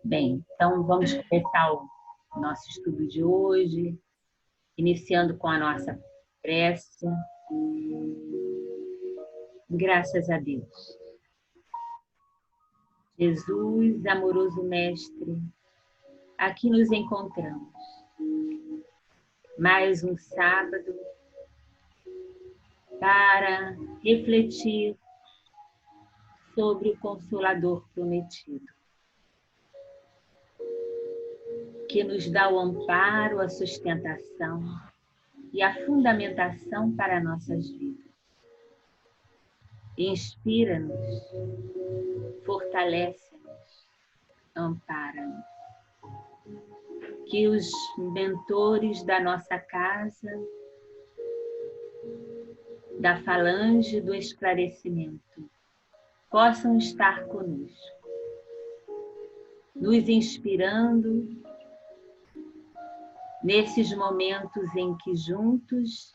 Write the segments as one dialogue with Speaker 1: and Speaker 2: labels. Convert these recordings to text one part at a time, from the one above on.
Speaker 1: Bem, então vamos começar o nosso estudo de hoje, iniciando com a nossa prece. Graças a Deus. Jesus, amoroso Mestre, aqui nos encontramos. Mais um sábado para refletir sobre o Consolador prometido, que nos dá o amparo, a sustentação e a fundamentação para nossas vidas. Inspira-nos, fortalece-nos, ampara-nos. Que os mentores da nossa casa, da falange do esclarecimento, possam estar conosco, nos inspirando nesses momentos em que juntos,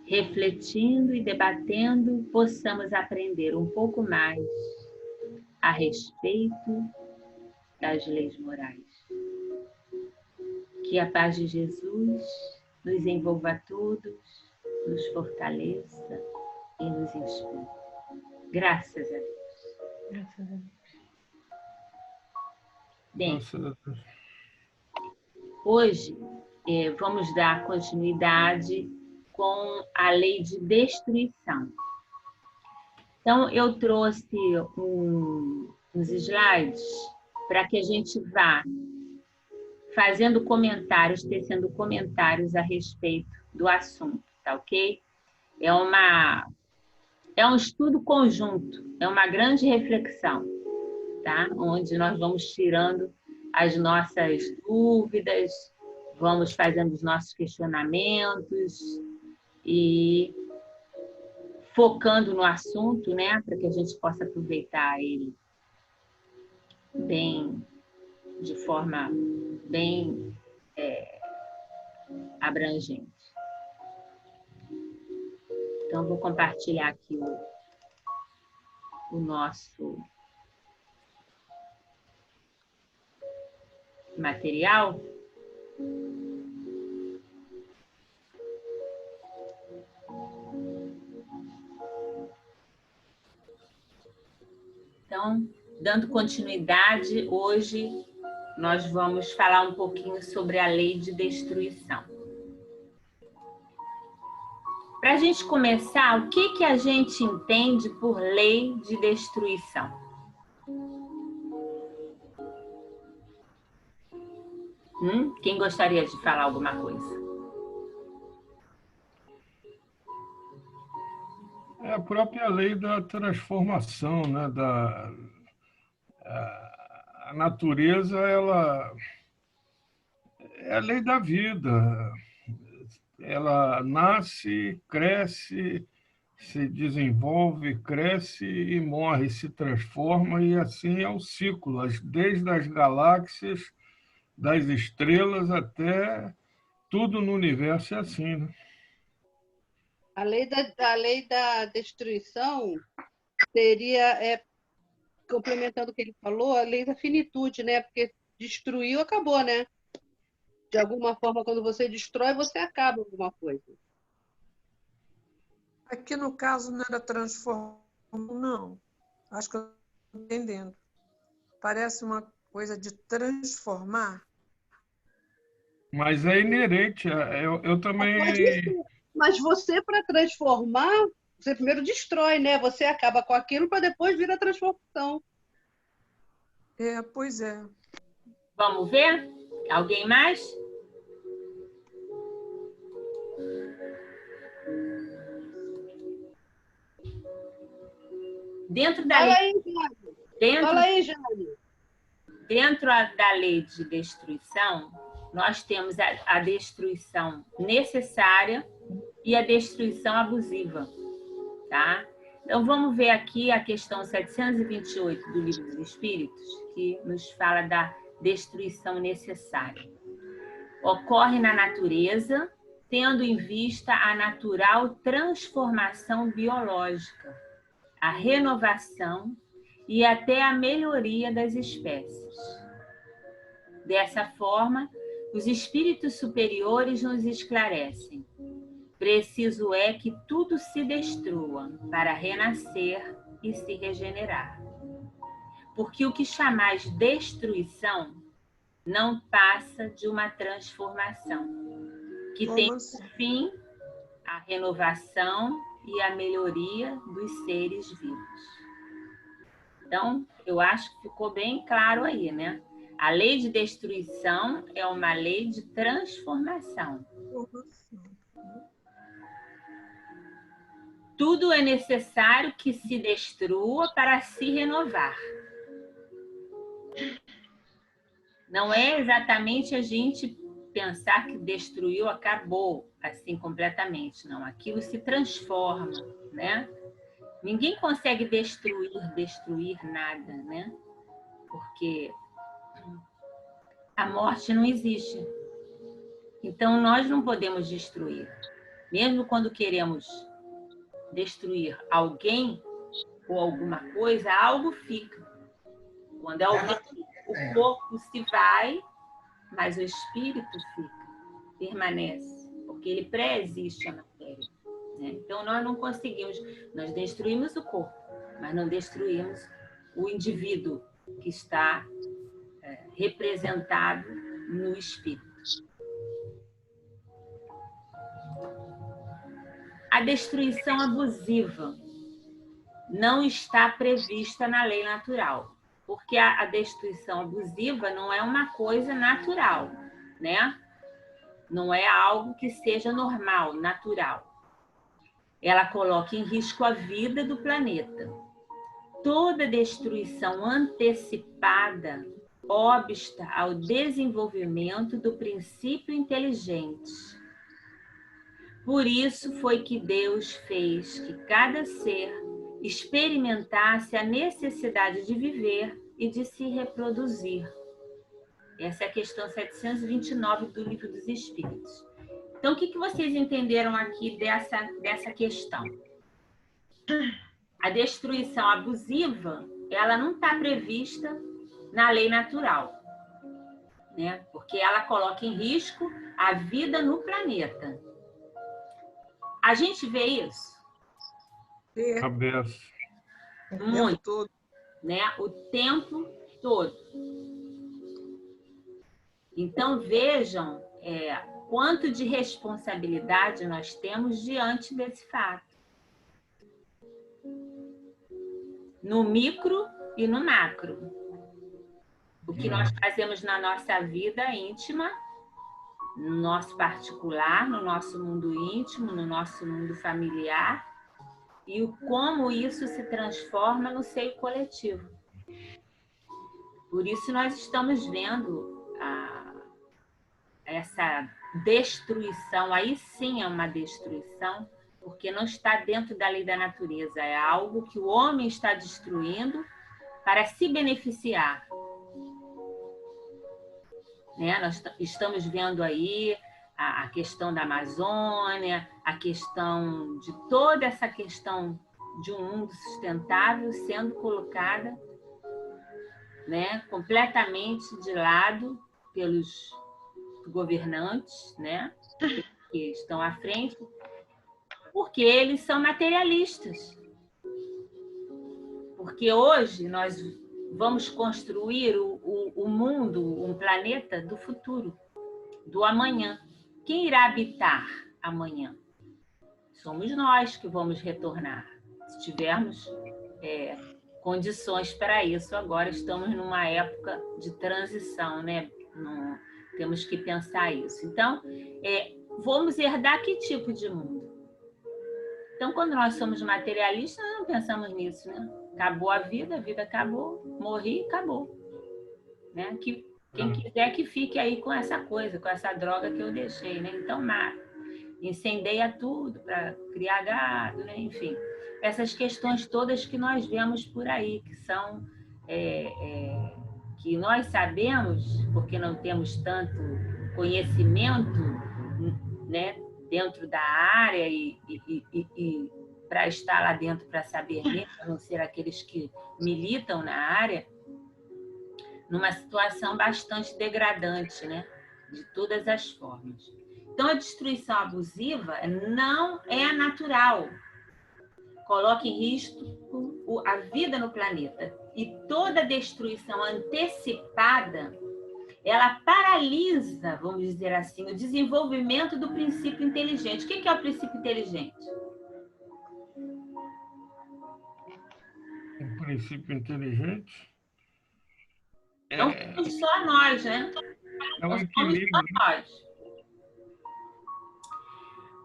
Speaker 1: refletindo e debatendo, possamos aprender um pouco mais a respeito das leis morais. Que a paz de Jesus nos envolva a todos, nos fortaleça e nos inspire. Graças a Deus.
Speaker 2: Graças a Deus.
Speaker 1: Bem, hoje vamos dar continuidade com a lei de destruição. Então, eu trouxe uns slides para que a gente vá fazendo comentários, tecendo comentários a respeito do assunto, tá ok? É um estudo conjunto, é uma grande reflexão, tá? Onde nós vamos tirando as nossas dúvidas, vamos fazendo os nossos questionamentos e focando no assunto, né? Para que a gente possa aproveitar ele bem, de forma bem abrangente. Então, vou compartilhar aqui o nosso material. Então, dando continuidade, hoje nós vamos falar um pouquinho sobre a lei de destruição. Para a gente começar, o que a gente entende por lei de destruição? Quem gostaria de falar alguma coisa?
Speaker 3: É a própria lei da transformação, né? A natureza, ela é a lei da vida. Ela nasce, cresce, se desenvolve, cresce e morre, se transforma, e assim é o ciclo, desde as galáxias, das estrelas até tudo no universo é assim, né?
Speaker 2: A lei da destruição seria, complementando o que ele falou, a lei da finitude, né? Porque destruiu, acabou, né? De alguma forma, quando você destrói, você acaba alguma coisa.
Speaker 4: Aqui, no caso, não era transformação, não. Acho que eu estou entendendo. Parece uma coisa de transformar.
Speaker 3: Mas é inerente. Eu também...
Speaker 2: Mas você, para transformar, você primeiro destrói, né? Você acaba com aquilo para depois vir a transformação.
Speaker 4: Pois é.
Speaker 1: Vamos ver? Alguém mais? Dentro da
Speaker 2: Fala
Speaker 1: lei...
Speaker 2: aí, Jane. Fala aí, Jane.
Speaker 1: Dentro da lei de destruição, nós temos a destruição necessária e a destruição abusiva, tá? Então, vamos ver aqui a questão 728 do Livro dos Espíritos, que nos fala da destruição necessária. Ocorre na natureza, tendo em vista a natural transformação biológica, a renovação e até a melhoria das espécies. Dessa forma, os espíritos superiores nos esclarecem. Preciso é que tudo se destrua para renascer e se regenerar. Porque o que chamais destruição não passa de uma transformação, que tem por fim a renovação e a melhoria dos seres vivos. Então, eu acho que ficou bem claro aí, né? A lei de destruição é uma lei de transformação. Tudo é necessário que se destrua para se renovar. Não é exatamente a gente pensar que destruiu, acabou, assim, completamente. Não, aquilo se transforma, né? Ninguém consegue destruir nada, né? Porque a morte não existe. Então, nós não podemos destruir. Mesmo quando queremos destruir alguém ou alguma coisa, algo fica. Quando alguém, o corpo se vai, mas o espírito fica, permanece, porque ele pré-existe a matéria, né? Então, nós não conseguimos, nós destruímos o corpo, mas não destruímos o indivíduo que está representado no espírito. A destruição abusiva não está prevista na lei natural, porque a destruição abusiva não é uma coisa natural, né? Não é algo que seja normal, natural. Ela coloca em risco a vida do planeta. Toda destruição antecipada obsta ao desenvolvimento do princípio inteligente. Por isso foi que Deus fez que cada ser experimentasse a necessidade de viver e de se reproduzir. Essa é a questão 729 do Livro dos Espíritos. Então, o que vocês entenderam aqui dessa questão? A destruição abusiva, ela não está prevista na lei natural, né? Porque ela coloca em risco a vida no planeta. A gente vê isso?
Speaker 3: Cabeça.
Speaker 1: Muito, né? O tempo todo. Então, vejam quanto de responsabilidade nós temos diante desse fato. No micro e no macro. O que nós fazemos na nossa vida íntima, no nosso particular, no nosso mundo íntimo, no nosso mundo familiar, e como isso se transforma no seio coletivo. Por isso nós estamos vendo essa destruição, aí sim é uma destruição, porque não está dentro da lei da natureza, é algo que o homem está destruindo para se beneficiar. Né? Nós estamos vendo aí a questão da Amazônia, a questão de toda essa questão de um mundo sustentável sendo colocada, né, completamente de lado pelos governantes, né, que estão à frente, porque eles são materialistas. Porque hoje nós vamos construir o mundo, um planeta do futuro, do amanhã. Quem irá habitar amanhã? Somos nós que vamos retornar, se tivermos condições para isso. Agora estamos numa época de transição, né? Temos que pensar isso. Então, vamos herdar que tipo de mundo? Então, quando nós somos materialistas, nós não pensamos nisso, né? Acabou a vida acabou, morri, acabou. Né? Quem quiser que fique aí com essa coisa, com essa droga que eu deixei, né? Então, mata. Incendeia tudo para criar gado, né? Enfim. Essas questões todas que nós vemos por aí, que são... que nós sabemos, porque não temos tanto conhecimento, né, dentro da área e para estar lá dentro para saber mesmo, a não ser aqueles que militam na área, numa situação bastante degradante, né? De todas as formas. Então, a destruição abusiva não é natural. Coloca em risco a vida no planeta. E toda destruição antecipada, ela paralisa, vamos dizer assim, o desenvolvimento do princípio inteligente. O que é o princípio inteligente?
Speaker 3: Um princípio inteligente
Speaker 1: Não somos só nós, né?
Speaker 3: é um
Speaker 1: Não somos
Speaker 3: equilíbrio.
Speaker 1: só nós.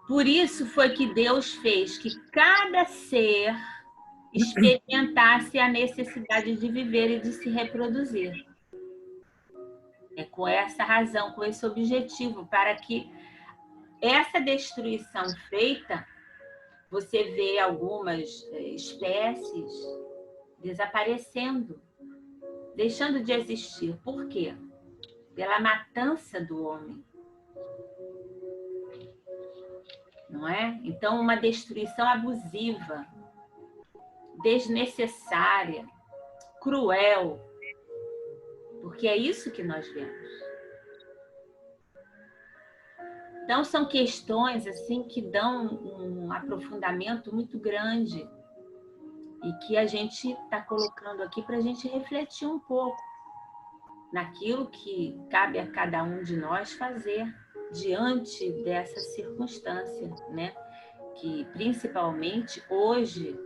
Speaker 1: Por isso foi que Deus fez que cada ser experimentasse a necessidade de viver e de se reproduzir. É com essa razão, com esse objetivo, para que essa destruição feita, você vê algumas espécies desaparecendo, deixando de existir. Por quê? Pela matança do homem. Não é? Então, uma destruição abusiva, desnecessária, cruel, porque é isso que nós vemos. Então, são questões assim que dão um aprofundamento muito grande e que a gente está colocando aqui para a gente refletir um pouco naquilo que cabe a cada um de nós fazer diante dessa circunstância, né? Que principalmente hoje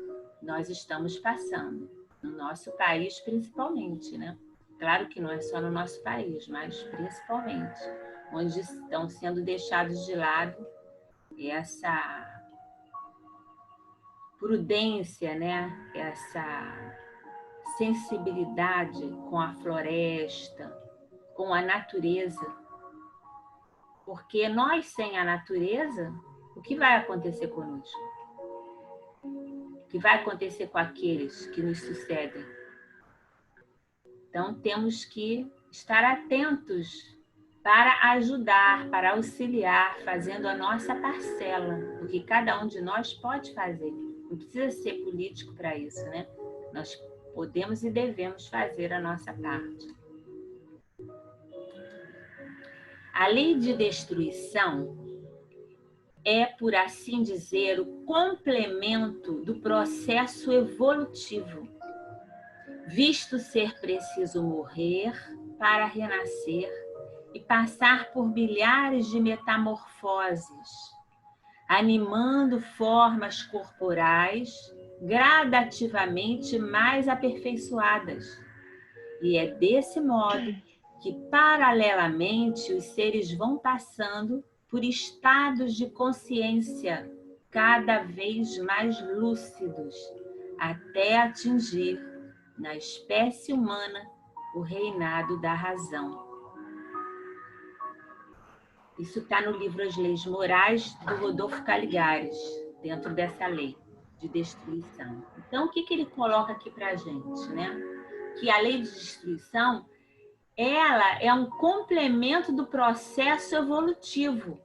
Speaker 1: nós estamos passando, no nosso país principalmente, né? Claro que não é só no nosso país, mas principalmente, onde estão sendo deixados de lado essa prudência, né? Essa sensibilidade com a floresta, com a natureza. Porque nós, sem a natureza, o que vai acontecer conosco? O que vai acontecer com aqueles que nos sucedem? Então, temos que estar atentos para ajudar, para auxiliar, fazendo a nossa parcela, o que cada um de nós pode fazer. Não precisa ser político para isso, né? Nós podemos e devemos fazer a nossa parte. A lei de destruição é, por assim dizer, o complemento do processo evolutivo, visto ser preciso morrer para renascer e passar por milhares de metamorfoses, animando formas corporais gradativamente mais aperfeiçoadas. E é desse modo que, paralelamente, os seres vão passando por estados de consciência cada vez mais lúcidos, até atingir, na espécie humana, o reinado da razão. Isso está no livro As Leis Morais, do Rodolfo Caligares, dentro dessa lei de destruição. Então, o que ele coloca aqui para a gente, né? Que a lei de destruição, ela é um complemento do processo evolutivo.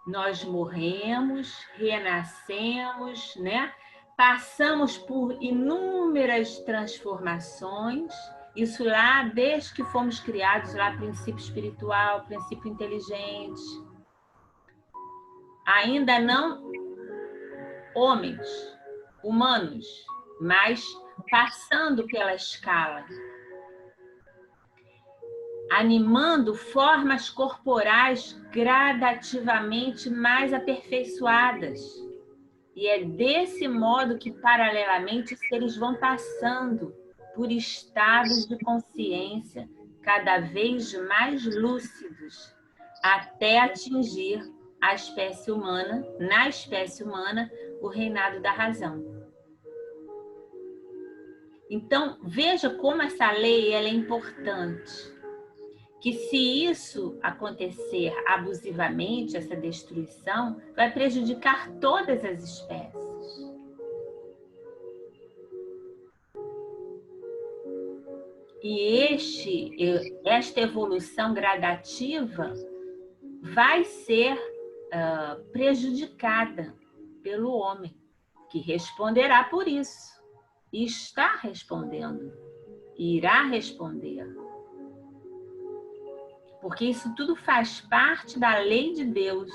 Speaker 1: Nós morremos, renascemos, né? Passamos por inúmeras transformações, isso lá desde que fomos criados, lá princípio espiritual, princípio inteligente. Ainda não homens, humanos, mas passando pela escala, animando formas corporais gradativamente mais aperfeiçoadas. E é desse modo que, paralelamente, os seres vão passando por estados de consciência cada vez mais lúcidos, até atingir a espécie humana, na espécie humana, o reinado da razão. Então, veja como essa lei ela é importante. Que se isso acontecer abusivamente, essa destruição, vai prejudicar todas as espécies. E esta evolução gradativa vai ser prejudicada pelo homem, que responderá por isso. E está respondendo. E irá responder. Porque isso tudo faz parte da lei de Deus.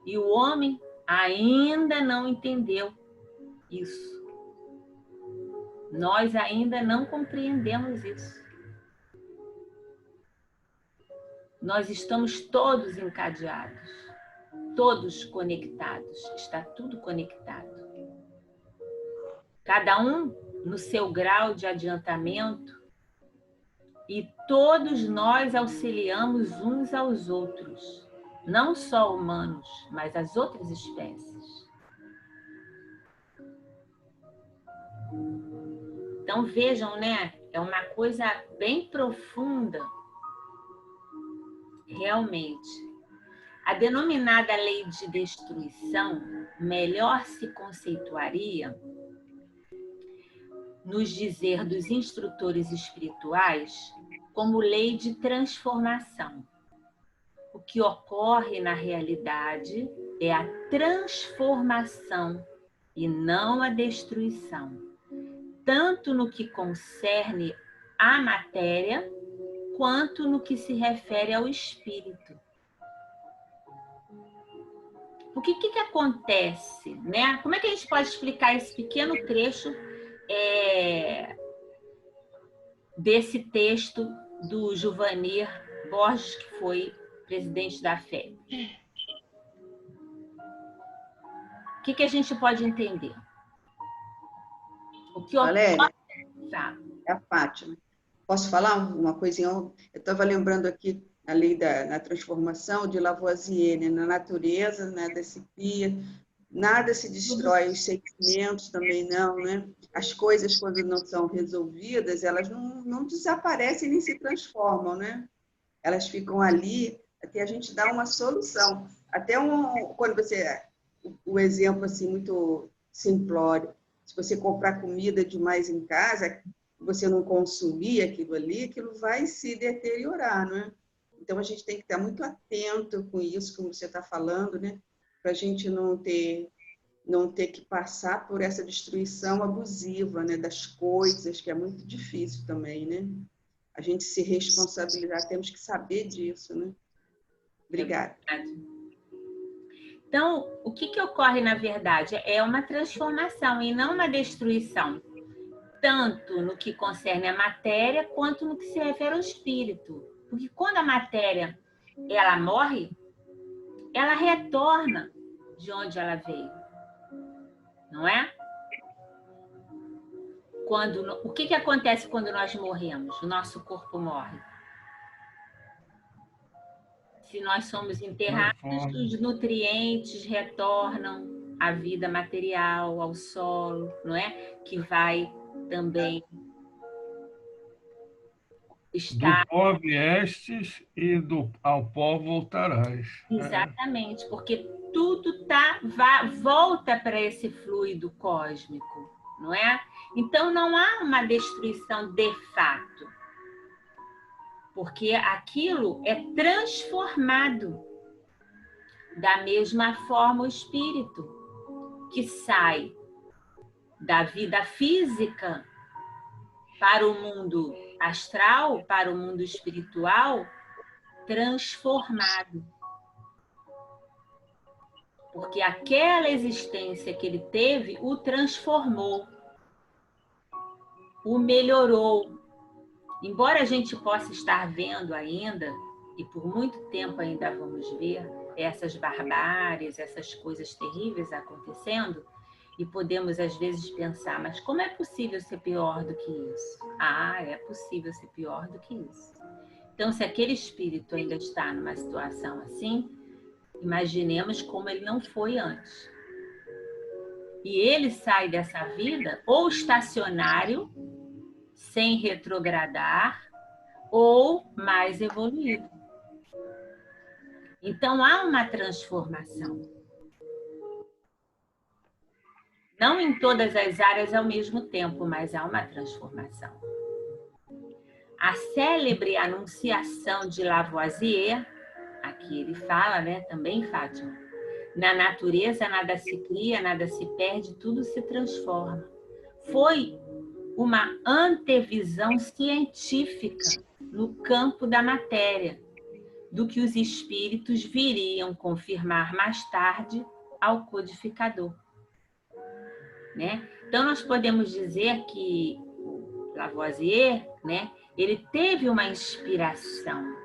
Speaker 1: E o homem ainda não entendeu isso. Nós ainda não compreendemos isso. Nós estamos todos encadeados, todos conectados, está tudo conectado. Cada um no seu grau de adiantamento, e todos nós auxiliamos uns aos outros, não só humanos, mas as outras espécies. Então vejam, né? É uma coisa bem profunda, realmente. A denominada lei de destruição melhor se conceituaria nos dizer dos instrutores espirituais como lei de transformação. O que ocorre na realidade é a transformação e não a destruição, tanto no que concerne à matéria, quanto no que se refere ao espírito. O que acontece, né? Como é que a gente pode explicar esse pequeno trecho desse texto do Juvanir Borges, que foi presidente da FEB? O que a gente pode entender? O que
Speaker 5: Valéria,
Speaker 1: tá.
Speaker 5: é a Fátima. Posso falar uma coisinha? Eu estava lembrando aqui a lei da transformação de Lavoisier, né? Na natureza, nada se cria, nada se destrói, os sentimentos também não, né? As coisas, quando não são resolvidas, elas não desaparecem nem se transformam, né? Elas ficam ali até a gente dar uma solução. Até quando você... O exemplo assim, muito simplório. Se você comprar comida demais em casa, você não consumir aquilo ali, aquilo vai se deteriorar, não é? Então, a gente tem que estar muito atento com isso, como você está falando, né? Para a gente não ter que passar por essa destruição abusiva, né? Das coisas, que é muito difícil também, né? A gente se responsabilizar, temos que saber disso, né? Obrigada.
Speaker 1: Então, o que ocorre na verdade? É uma transformação e não uma destruição, tanto no que concerne a matéria, quanto no que se refere ao espírito. Porque quando a matéria ela morre, ela retorna de onde ela veio, não é? O que acontece quando nós morremos? O nosso corpo morre. Se nós somos enterrados, os nutrientes retornam à vida material, ao solo, não é? Que vai também estar...
Speaker 3: Do pó viestes e ao pó voltarás.
Speaker 1: Exatamente, porque tudo volta para esse fluido cósmico, não é? Então não há uma destruição de fato, porque aquilo é transformado. Da mesma forma, o espírito que sai da vida física para o mundo astral, para o mundo espiritual, transformado. Porque aquela existência que ele teve o transformou, o melhorou. Embora a gente possa estar vendo ainda, e por muito tempo ainda vamos ver, essas barbáries, essas coisas terríveis acontecendo, e podemos às vezes pensar, mas como é possível ser pior do que isso? Ah, é possível ser pior do que isso. Então, se aquele espírito ainda está numa situação assim, imaginemos como ele não foi antes. E ele sai dessa vida ou estacionário, sem retrogradar, ou mais evoluído. Então, há uma transformação. Não em todas as áreas ao mesmo tempo, mas há uma transformação. A célebre anunciação de Lavoisier, aqui ele fala, né, também, Fátima, Na natureza, nada se cria, nada se perde, tudo se transforma. Foi uma antevisão científica no campo da matéria, do que os espíritos viriam confirmar mais tarde ao codificador. Né? Então, nós podemos dizer que Lavoisier, né, ele teve uma inspiração,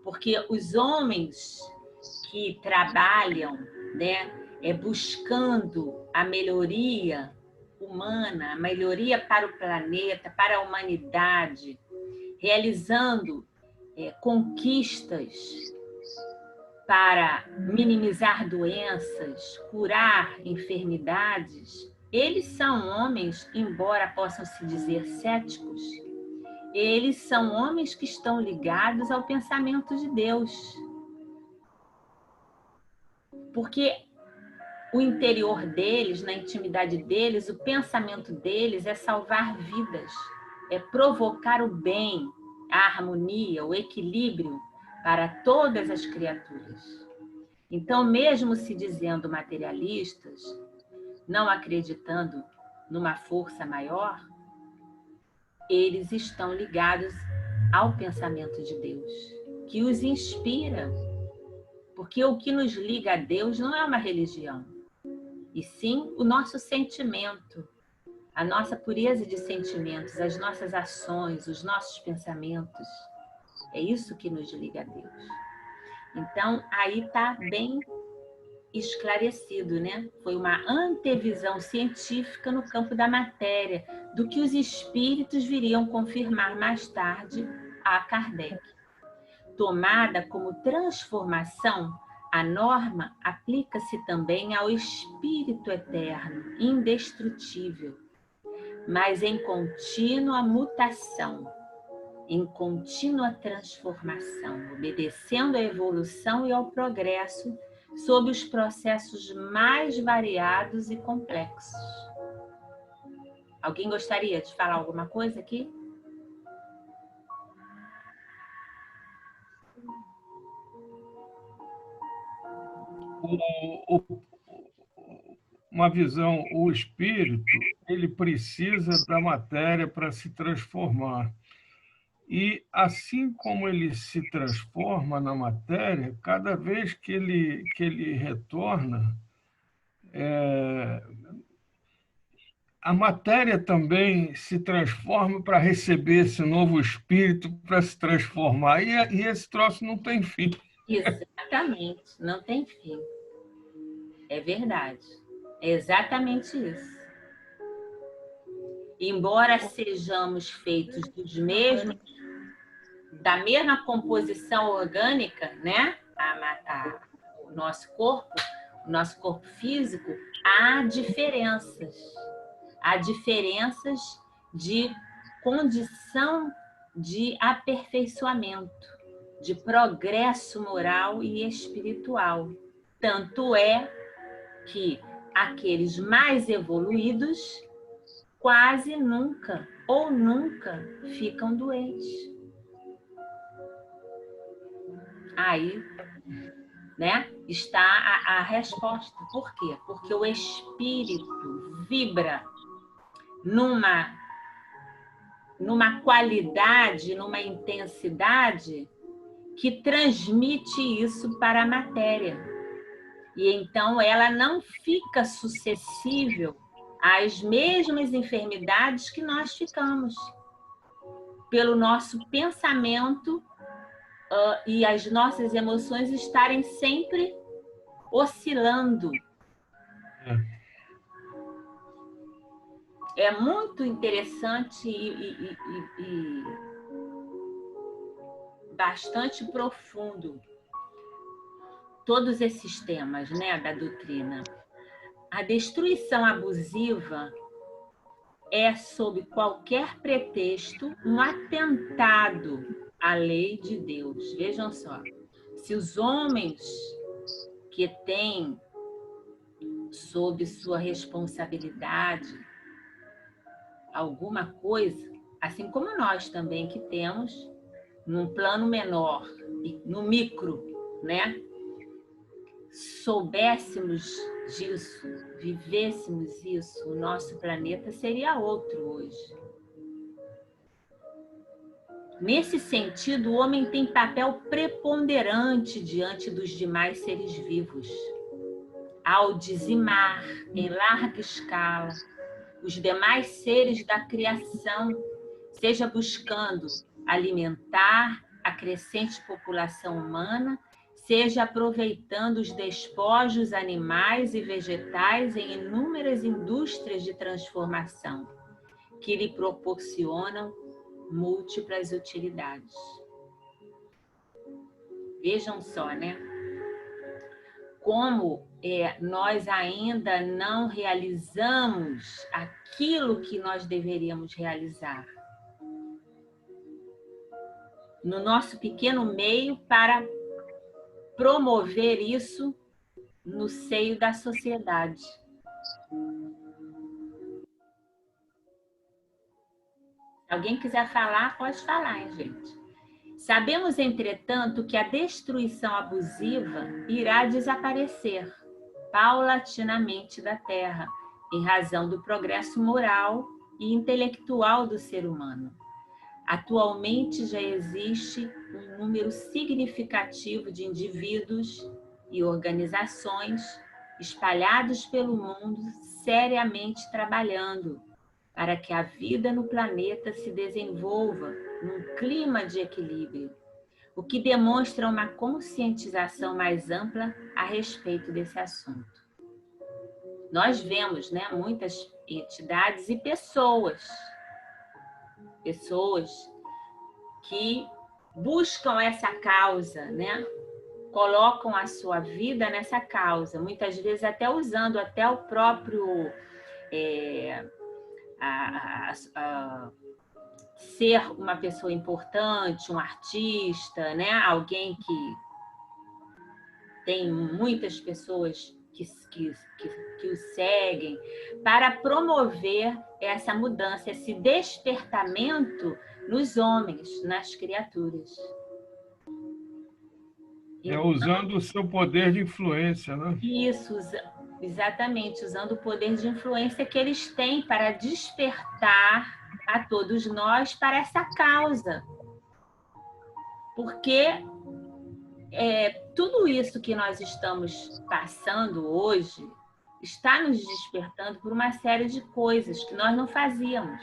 Speaker 1: porque os homens que trabalham, né, buscando a melhoria humana, a melhoria para o planeta, para a humanidade, realizando conquistas para minimizar doenças, curar enfermidades, eles são homens, embora possam se dizer céticos, eles são homens que estão ligados ao pensamento de Deus. Porque o interior deles, na intimidade deles, o pensamento deles é salvar vidas, é provocar o bem, a harmonia, o equilíbrio para todas as criaturas. Então, mesmo se dizendo materialistas, não acreditando numa força maior, eles estão ligados ao pensamento de Deus, que os inspira. Porque o que nos liga a Deus não é uma religião, e sim o nosso sentimento, a nossa pureza de sentimentos, as nossas ações, os nossos pensamentos. É isso que nos liga a Deus. Então, aí está bem esclarecido, né? Foi uma antevisão científica no campo da matéria, do que os espíritos viriam confirmar mais tarde a Kardec. Tomada como transformação, a norma aplica-se também ao espírito eterno, indestrutível, mas em contínua mutação, em contínua transformação, obedecendo à evolução e ao progresso sob os processos mais variados e complexos. Alguém gostaria de falar alguma coisa aqui?
Speaker 3: Uma visão, o espírito, ele precisa da matéria para se transformar. E assim como ele se transforma na matéria, cada vez que ele retorna, a matéria também se transforma para receber esse novo espírito, para se transformar. E esse troço não tem fim.
Speaker 1: Exatamente, não tem fim. É verdade. É exatamente isso. Embora sejamos feitos da mesma composição orgânica, né? O nosso corpo físico, há diferenças. Há diferenças de condição de aperfeiçoamento, de progresso moral e espiritual. Tanto é que aqueles mais evoluídos quase nunca ou nunca ficam doentes. Aí, né, está a resposta. Por quê? Porque o espírito vibra numa qualidade, numa intensidade que transmite isso para a matéria. E então ela não fica suscetível às mesmas enfermidades que nós ficamos, pelo nosso pensamento e as nossas emoções estarem sempre oscilando. É muito interessante e bastante profundo todos esses temas, né, da doutrina. A destruição abusiva é, sob qualquer pretexto, um atentado à lei de Deus. Vejam só, se os homens que têm sob sua responsabilidade alguma coisa, assim como nós também que temos, num plano menor, no micro, né? soubéssemos disso, vivêssemos isso, o nosso planeta seria outro hoje. Nesse sentido, o homem tem papel preponderante diante dos demais seres vivos, ao dizimar em larga escala os demais seres da criação, seja buscando alimentar a crescente população humana, seja aproveitando os despojos animais e vegetais em inúmeras indústrias de transformação, que lhe proporcionam múltiplas utilidades. Vejam só, né? Como nós ainda não realizamos aquilo que nós deveríamos realizar no nosso pequeno meio para promover isso no seio da sociedade. Se alguém quiser falar, pode falar, hein, gente? Sabemos, entretanto, que a destruição abusiva irá desaparecer paulatinamente da Terra, em razão do progresso moral e intelectual do ser humano. Atualmente já existe um número significativo de indivíduos e organizações espalhados pelo mundo seriamente trabalhando para que a vida no planeta se desenvolva num clima de equilíbrio, o que demonstra uma conscientização mais ampla a respeito desse assunto. Nós vemos, né, muitas entidades e pessoas que buscam essa causa, né? Colocam a sua vida nessa causa, muitas vezes até usando até o próprio ser uma pessoa importante, um artista, né? Alguém que tem muitas pessoas que o seguem, para promover essa mudança, esse despertamento nos homens, nas criaturas.
Speaker 3: Usando o seu poder de influência, né?
Speaker 1: Isso, exatamente, usando o poder de influência que eles têm para despertar a todos nós para essa causa. Porque tudo isso que nós estamos passando hoje está nos despertando por uma série de coisas que nós não fazíamos.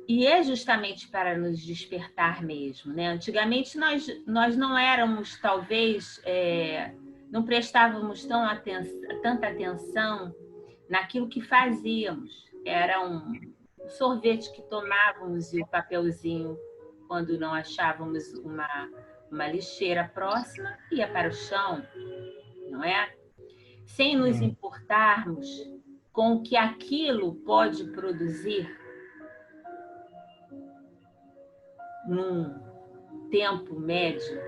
Speaker 1: E é justamente para nos despertar mesmo, né? Antigamente nós não éramos, talvez, não prestávamos tanta atenção naquilo que fazíamos. Era um sorvete que tomávamos e o papelzinho, quando não achávamos uma lixeira próxima, ia para o chão, não é? Sem nos importarmos com o que aquilo pode produzir num tempo médio.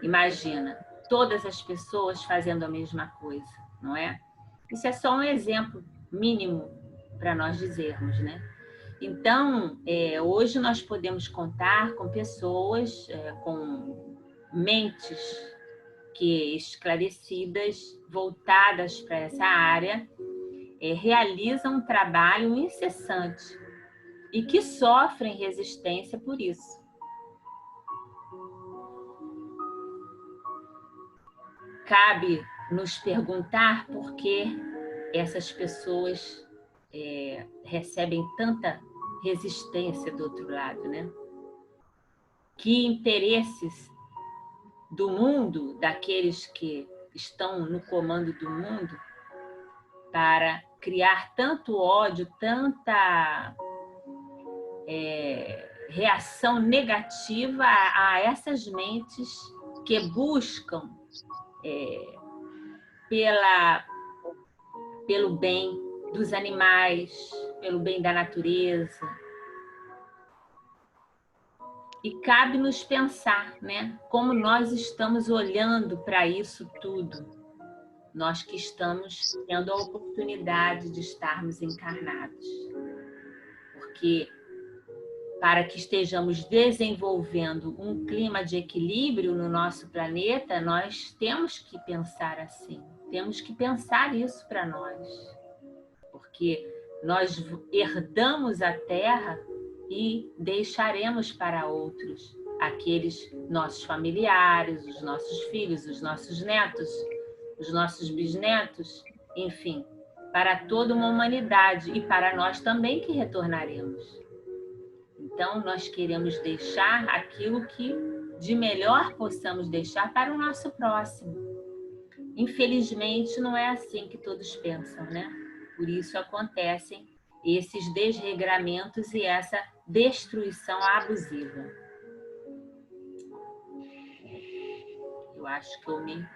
Speaker 1: Imagina, todas as pessoas fazendo a mesma coisa, não é? Isso é só um exemplo mínimo para nós dizermos, né? Então, hoje nós podemos contar com pessoas, com mentes esclarecidas, voltadas para essa área, realizam um trabalho incessante e que sofrem resistência por isso. Cabe nos perguntar por que essas pessoas recebem tanta resistência do outro lado, né? Que interesses do mundo, daqueles que estão no comando do mundo, para criar tanto ódio, tanta reação negativa a essas mentes que buscam pelo bem dos animais, pelo bem da natureza. E cabe nos pensar, né, como nós estamos olhando para isso tudo, nós que estamos tendo a oportunidade de estarmos encarnados. Porque para que estejamos desenvolvendo um clima de equilíbrio no nosso planeta, nós temos que pensar assim, temos que pensar isso para nós, porque nós herdamos a Terra e deixaremos para outros, aqueles nossos familiares, os nossos filhos, os nossos netos, os nossos bisnetos, enfim, para toda uma humanidade e para nós também que retornaremos. Então, nós queremos deixar aquilo que de melhor possamos deixar para o nosso próximo. Infelizmente, não é assim que todos pensam, né? Por isso acontecem esses desregramentos e essa destruição abusiva. Eu acho que eu me...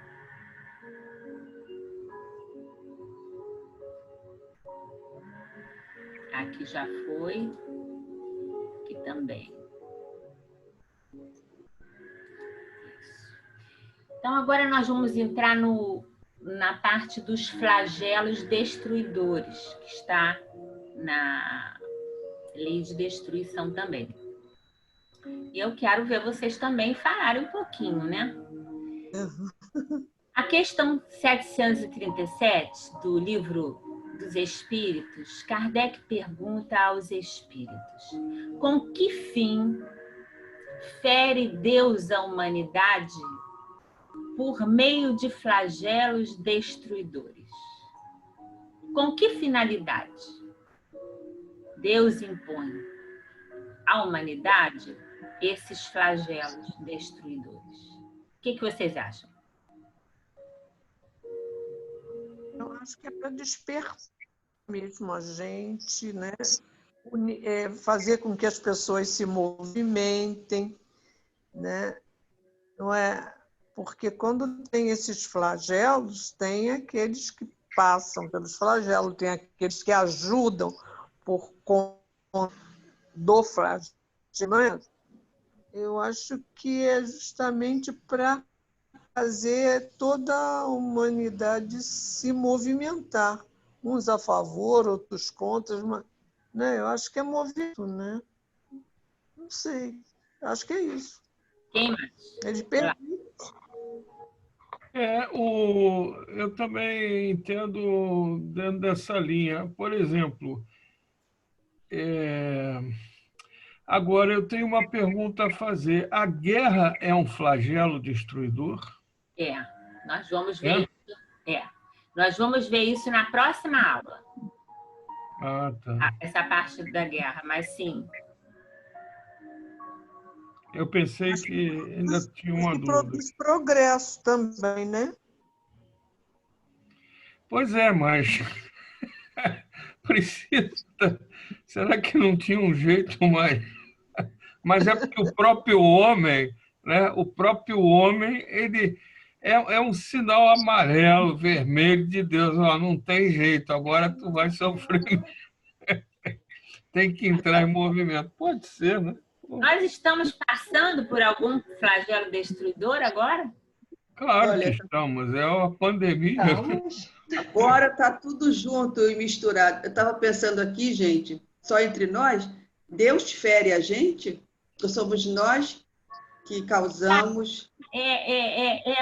Speaker 1: Aqui já foi. Aqui também. Isso. Então, agora nós vamos entrar na parte dos flagelos destruidores, que está na lei de destruição também. E eu quero ver vocês também falarem um pouquinho, né? A questão 737 do livro dos Espíritos, Kardec pergunta aos Espíritos: com que fim fere Deus a humanidade por meio de flagelos destruidores? Com que finalidade Deus impõe à humanidade esses flagelos destruidores? O que vocês acham?
Speaker 4: Eu acho que é para despertar mesmo a gente, né? Fazer com que as pessoas se movimentem, né? Não é? Porque quando tem esses flagelos, tem aqueles que passam pelos flagelos, tem aqueles que ajudam por conta do flagelo. Eu acho que é justamente para fazer toda a humanidade se movimentar, uns a favor, outros contra, mas, né? Eu acho que é movimento, né? Não sei, acho que é isso.
Speaker 1: Quem mais?
Speaker 4: Ele permite.
Speaker 3: Eu também entendo dentro dessa linha. Por exemplo, agora eu tenho uma pergunta a fazer. A guerra é um flagelo destruidor?
Speaker 1: Nós vamos ver isso. Nós vamos ver isso na próxima aula.
Speaker 3: Ah, tá.
Speaker 1: Essa parte da guerra, mas sim.
Speaker 3: Eu pensei que ainda tinha uma dúvida.
Speaker 4: Produz progresso também, né?
Speaker 3: Pois é, mas precisa. Será que não tinha um jeito mais? Mas é porque o próprio homem, né? O próprio homem, ele é um sinal amarelo, vermelho de Deus. Ó, não tem jeito, agora tu vai sofrer. Tem que entrar em movimento. Pode ser, né?
Speaker 1: Nós estamos passando por algum flagelo destruidor agora?
Speaker 3: Claro
Speaker 5: Olha,
Speaker 3: que estamos. É uma pandemia.
Speaker 5: Agora está tudo junto e misturado. Eu estava pensando aqui, gente, só entre nós, Deus fere a gente, ou somos nós que causamos?
Speaker 1: É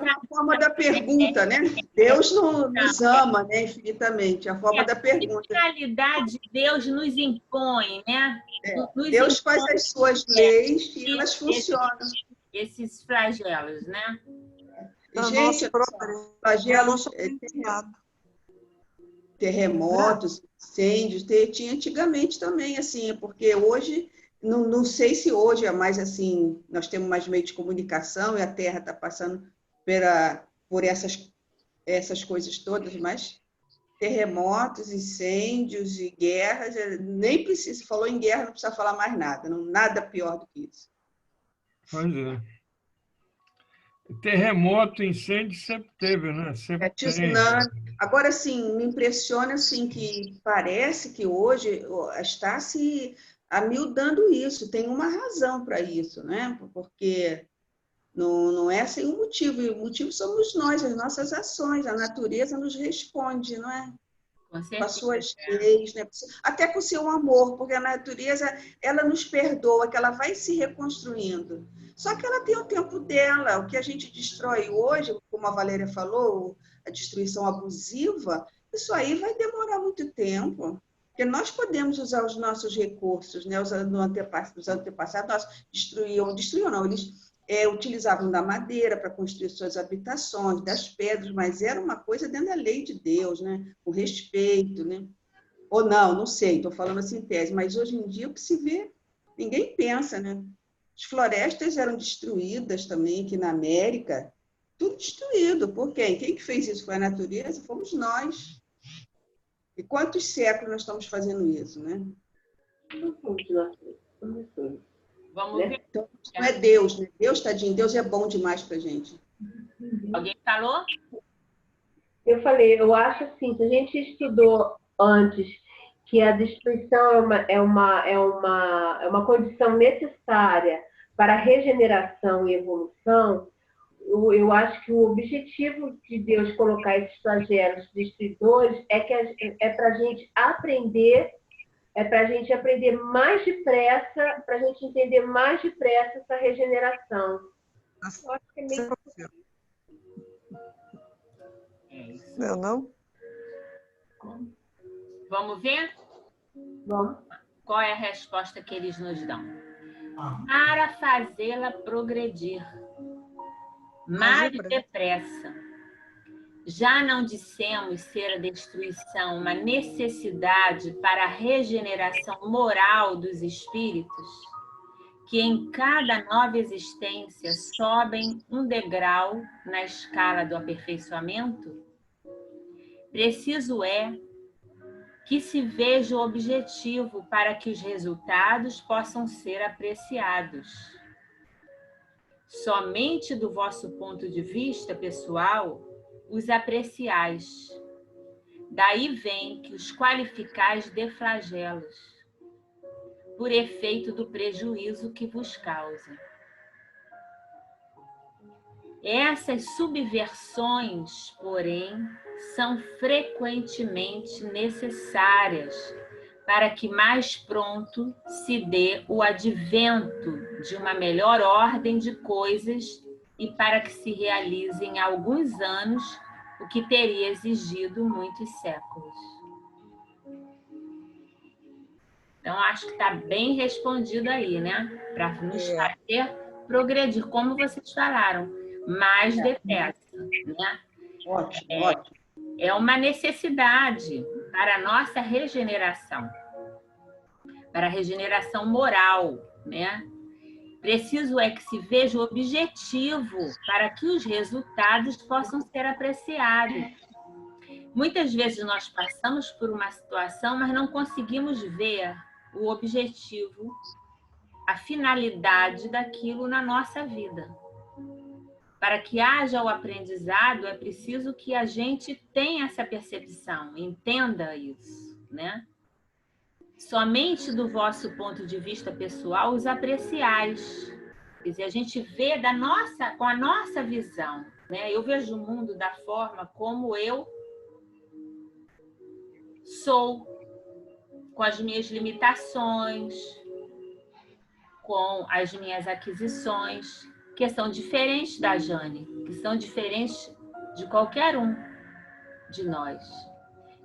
Speaker 5: uma forma da pergunta, né? Deus nos ama, né, infinitamente. A forma da pergunta.
Speaker 1: Que finalidade Deus nos impõe, né?
Speaker 5: Deus faz as suas leis e elas funcionam.
Speaker 1: Esses flagelos, né?
Speaker 5: Gente, flagelos, terremotos, incêndios, tinha antigamente também, assim, porque hoje, não sei se hoje é mais assim, nós temos mais meio de comunicação e a Terra está passando por essas coisas todas, mas terremotos, incêndios e guerras, nem precisa, falou em guerra, não precisa falar mais nada, nada pior do que isso.
Speaker 3: Pois é. Terremoto, incêndio sempre teve, né? Sempre
Speaker 5: tsunami. Agora, sim, me impressiona assim, que parece que hoje está se amiudando isso. Tem uma razão para isso, né? Porque não é sem um motivo. E o motivo somos nós, as nossas ações. A natureza nos responde, não é? com as suas leis, né? Até com o seu amor, porque a natureza, ela nos perdoa, que ela vai se reconstruindo. Só que ela tem o tempo dela. O que a gente destrói hoje, como a Valéria falou, a destruição abusiva, isso aí vai demorar muito tempo. Porque nós podemos usar os nossos recursos, né? Os antepassados nossos destruíam não, eles utilizavam da madeira para construir suas habitações, das pedras, mas era uma coisa dentro da lei de Deus, né? Com respeito, né? Ou não sei, estou falando assim em tese, mas hoje em dia o que se vê, ninguém pensa, né? As florestas eram destruídas também aqui na América, tudo destruído. Por quem? Quem que fez isso? Foi a natureza? Fomos nós. E quantos séculos nós estamos fazendo isso, né?
Speaker 1: Vamos ver.
Speaker 5: Então, não é Deus, né? Deus, tadinho, Deus é bom demais pra gente.
Speaker 1: Alguém falou?
Speaker 6: Eu falei, eu acho assim, se a gente estudou antes que a destruição é uma condição necessária para a regeneração e evolução, eu acho que o objetivo de Deus colocar esses flagelos destruidores é para a gente aprender, mais depressa, para a gente entender mais depressa essa regeneração. Eu acho que é meio...
Speaker 4: Não?
Speaker 1: Vamos ver?
Speaker 6: Vamos.
Speaker 1: Qual é a resposta que eles nos dão? Para fazê-la progredir mais depressa. Já não dissemos ser a destruição uma necessidade para a regeneração moral dos espíritos, que em cada nova existência sobem um degrau na escala do aperfeiçoamento? Preciso é que se veja o objetivo para que os resultados possam ser apreciados. Somente do vosso ponto de vista pessoal, os apreciais. Daí vem que os qualificais de flagelos, por efeito do prejuízo que vos causa. Essas subversões, porém, são frequentemente necessárias para que mais pronto se dê o advento de uma melhor ordem de coisas e para que se realize em alguns anos o que teria exigido muitos séculos. Então, acho que está bem respondido aí, né? Para nos fazer progredir, como vocês falaram, mais depressa, né?
Speaker 5: Ótimo, ótimo.
Speaker 1: É uma necessidade para a nossa regeneração, para a regeneração moral, né? Preciso é que se veja o objetivo para que os resultados possam ser apreciados. Muitas vezes nós passamos por uma situação, mas não conseguimos ver o objetivo, a finalidade daquilo na nossa vida. Para que haja o aprendizado, é preciso que a gente tenha essa percepção, entenda isso, né? Somente do vosso ponto de vista pessoal os apreciais. Quer dizer, a gente vê com a nossa visão, né? Eu vejo o mundo da forma como eu sou, com as minhas limitações, com as minhas aquisições, que são diferentes da Jane, que são diferentes de qualquer um de nós.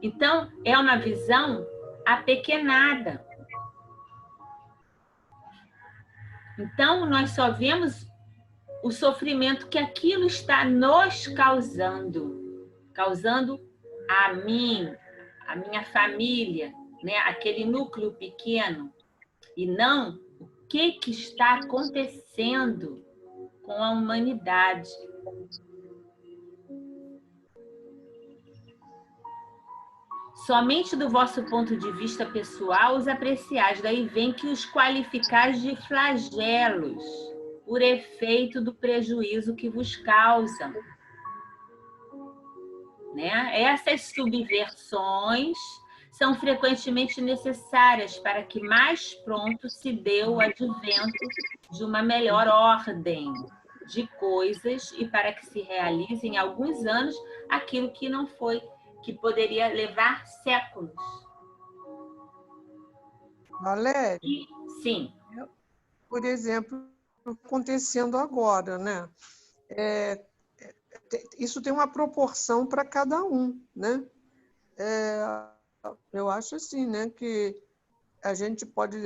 Speaker 1: Então, é uma visão apequenada. Então, nós só vemos o sofrimento que aquilo está nos causando a mim, a minha família, né? Aquele núcleo pequeno, e não o que está acontecendo com a humanidade. Somente do vosso ponto de vista pessoal os apreciais, daí vem que os qualificais de flagelos, por efeito do prejuízo que vos causam. Né? Essas subversões são frequentemente necessárias para que mais pronto se dê o advento de uma melhor ordem de coisas e para que se realize em alguns anos aquilo que não foi que poderia levar séculos.
Speaker 4: Valéria,
Speaker 1: E, sim.
Speaker 4: por exemplo, acontecendo agora, né? Isso tem uma proporção para cada um, né? Eu acho assim, né, que a gente pode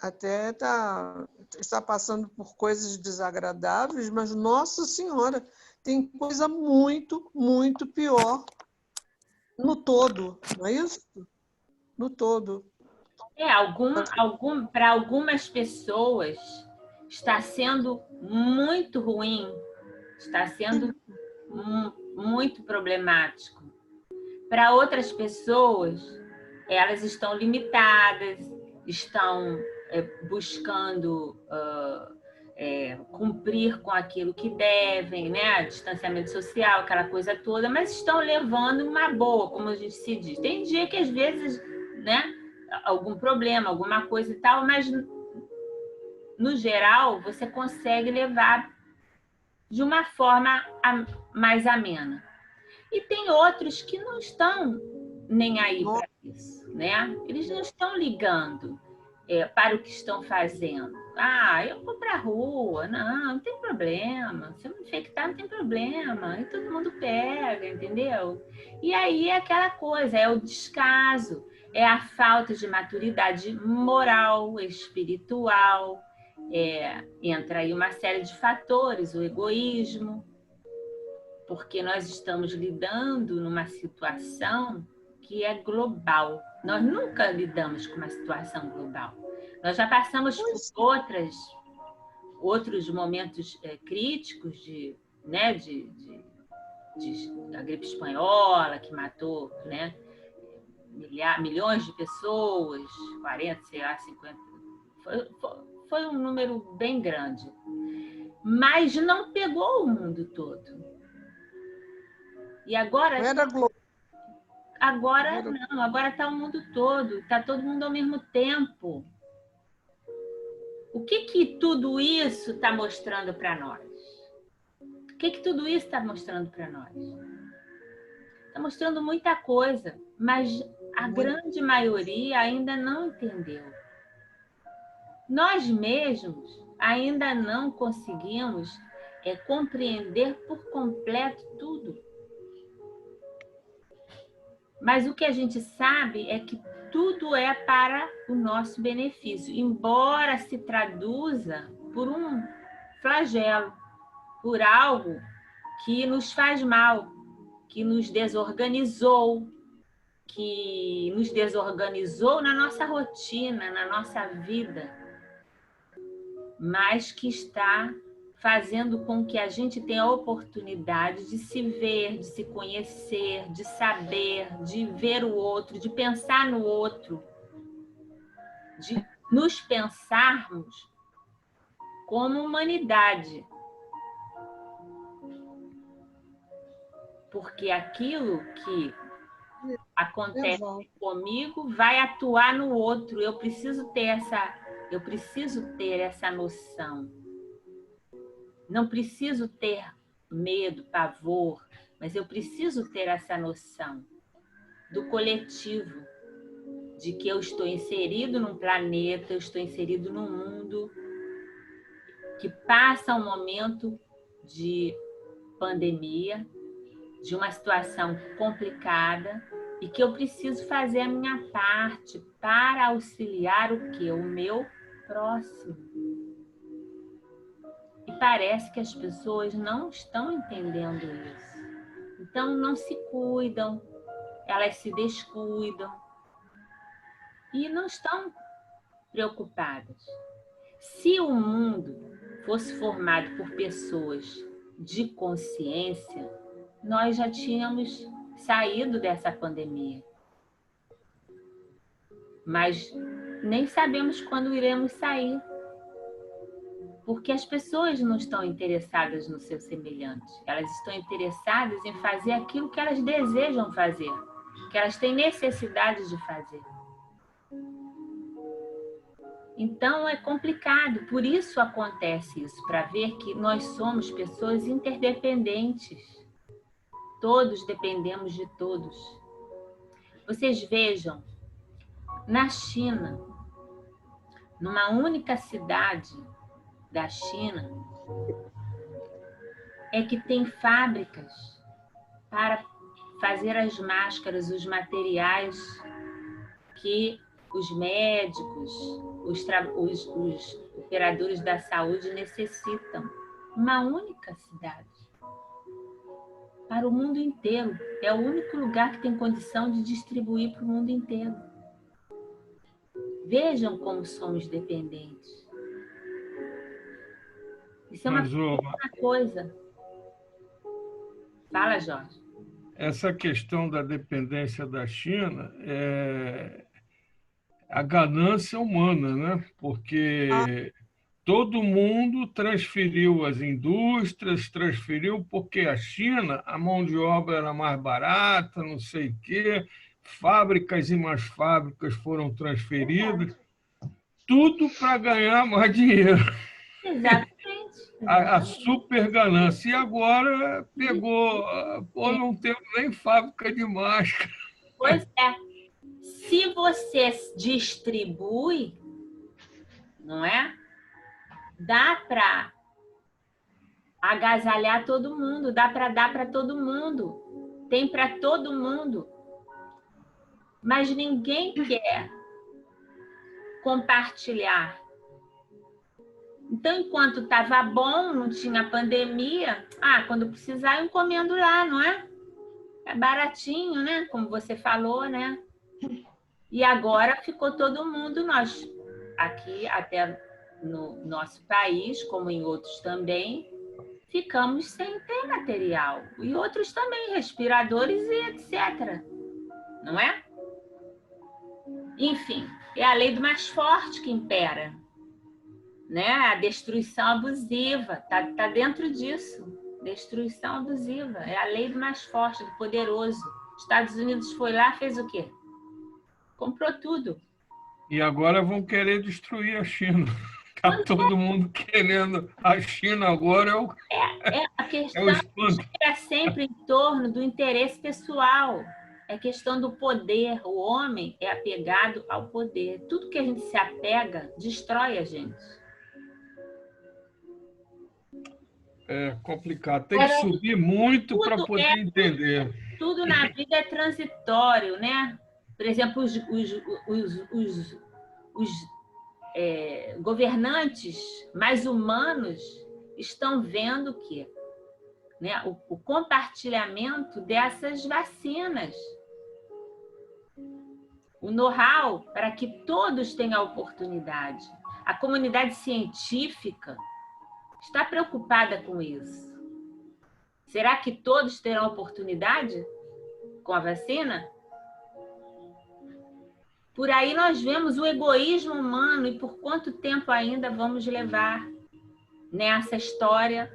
Speaker 4: até estar passando por coisas desagradáveis, mas, Nossa Senhora, tem coisa muito, muito pior no todo, não é isso? No todo.
Speaker 1: Para algumas pessoas está sendo muito ruim, está sendo muito problemático. Para outras pessoas, elas estão limitadas, estão buscando cumprir com aquilo que devem, né? Distanciamento social, aquela coisa toda, mas estão levando uma boa, como a gente se diz. Tem dia que às vezes, né? Algum problema, alguma coisa e tal, mas no geral você consegue levar de uma forma mais amena. E tem outros que não estão nem aí para isso, né? Eles não estão ligando para o que estão fazendo. Ah, eu vou para a rua, não tem problema. Se eu me infectar, não tem problema. E todo mundo pega, entendeu? E aí é aquela coisa, é o descaso, é a falta de maturidade moral, espiritual. Entra aí uma série de fatores, o egoísmo, porque nós estamos lidando numa situação que é global. Nós nunca lidamos com uma situação global. Nós já passamos por outros momentos críticos da gripe espanhola, que matou, né, milhões de pessoas, 40, sei lá, 50. Foi um número bem grande. Mas não pegou o mundo todo. E agora... Agora está o mundo todo, está todo mundo ao mesmo tempo. O que tudo isso está mostrando para nós? O que tudo isso está mostrando para nós? Está mostrando muita coisa, mas a grande maioria ainda não entendeu. Nós mesmos ainda não conseguimos compreender por completo tudo. Mas o que a gente sabe é que tudo é para o nosso benefício, embora se traduza por um flagelo, por algo que nos faz mal, que nos desorganizou na nossa rotina, na nossa vida, mas que está fazendo com que a gente tenha a oportunidade de se ver, de se conhecer, de saber, de ver o outro, de pensar no outro, de nos pensarmos como humanidade. Porque aquilo que acontece comigo vai atuar no outro. Eu preciso ter essa noção. Não preciso ter medo, pavor, mas eu preciso ter essa noção do coletivo, de que eu estou inserido num planeta, eu estou inserido num mundo que passa um momento de pandemia, de uma situação complicada, e que eu preciso fazer a minha parte para auxiliar o quê? O meu próximo. E parece que as pessoas não estão entendendo isso. Então, não se cuidam, elas se descuidam e não estão preocupadas. Se o mundo fosse formado por pessoas de consciência, nós já tínhamos saído dessa pandemia. Mas nem sabemos quando iremos sair. Porque as pessoas não estão interessadas no seu semelhante. Elas estão interessadas em fazer aquilo que elas desejam fazer, que elas têm necessidade de fazer. Então é complicado, por isso acontece isso, para ver que nós somos pessoas interdependentes. Todos dependemos de todos. Vocês vejam, na China, numa única cidade da China, é que tem fábricas para fazer as máscaras, os materiais que os médicos, os operadores da saúde necessitam. Uma única cidade. Para o mundo inteiro. É o único lugar que tem condição de distribuir para o mundo inteiro. Vejam como somos dependentes. Isso é uma coisa. Fala, Jorge.
Speaker 3: Essa questão da dependência da China é a ganância humana, né? Porque todo mundo transferiu as indústrias, transferiu porque a China, a mão de obra era mais barata, não sei o quê, fábricas e mais fábricas foram transferidas, tudo para ganhar mais dinheiro.
Speaker 1: Exatamente.
Speaker 3: A super ganância. E agora pegou, pô, não temos nem fábrica de máscara.
Speaker 1: Pois é. Se você distribui, não é? Dá para agasalhar todo mundo, dá para dar para todo mundo, tem para todo mundo. Mas ninguém quer compartilhar. Então, enquanto estava bom, não tinha pandemia, quando precisar eu encomendo lá, não é? É baratinho, né? Como você falou, né? E agora ficou todo mundo, nós aqui até no nosso país, como em outros também, ficamos sem ter material. E outros também, respiradores e etc. Não é? Enfim, é a lei do mais forte que impera. Né? A destruição abusiva, tá dentro disso. Destruição abusiva, é a lei do mais forte, do poderoso. Estados Unidos foi lá, fez o quê? Comprou tudo.
Speaker 3: E agora vão querer destruir a China. Está todo mundo querendo. A China agora
Speaker 1: a questão
Speaker 3: é
Speaker 1: sempre em torno do interesse pessoal. É questão do poder. O homem é apegado ao poder. Tudo que a gente se apega destrói a gente.
Speaker 3: É complicado. Tem que subir muito para poder entender.
Speaker 1: Tudo na vida é transitório, né? Por exemplo, os governantes mais humanos estão vendo que, né, o compartilhamento dessas vacinas, o know-how para que todos tenham a oportunidade. A comunidade científica está preocupada com isso. Será que todos terão oportunidade com a vacina? Por aí nós vemos o egoísmo humano e por quanto tempo ainda vamos levar nessa história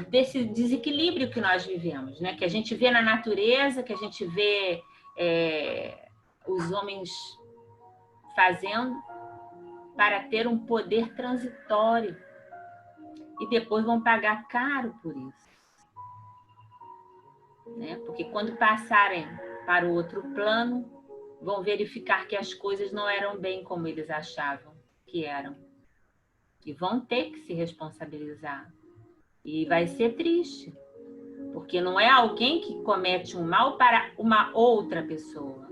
Speaker 1: desse desequilíbrio que nós vivemos, né? Que a gente vê na natureza, que a gente vê os homens fazendo para ter um poder transitório e depois vão pagar caro por isso, né? Porque quando passarem para o outro plano, vão verificar que as coisas não eram bem como eles achavam que eram. E vão ter que se responsabilizar. E vai ser triste, porque não é alguém que comete um mal para uma outra pessoa.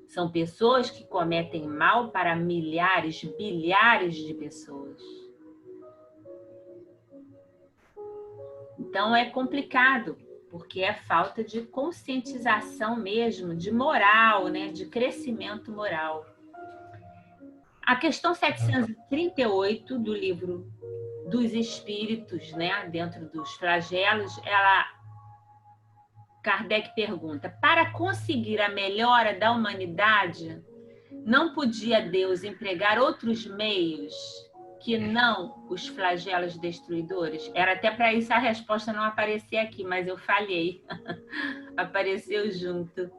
Speaker 1: São pessoas que cometem mal para milhares, bilhares de pessoas. Então é complicado, porque é falta de conscientização mesmo, de moral, né? De crescimento moral. A questão 738 do livro dos Espíritos, né? Dentro dos flagelos, Kardec pergunta: para conseguir a melhora da humanidade, não podia Deus empregar outros meios que não os flagelos destruidores? Era até para isso a resposta não aparecer aqui, mas eu falhei. Apareceu junto.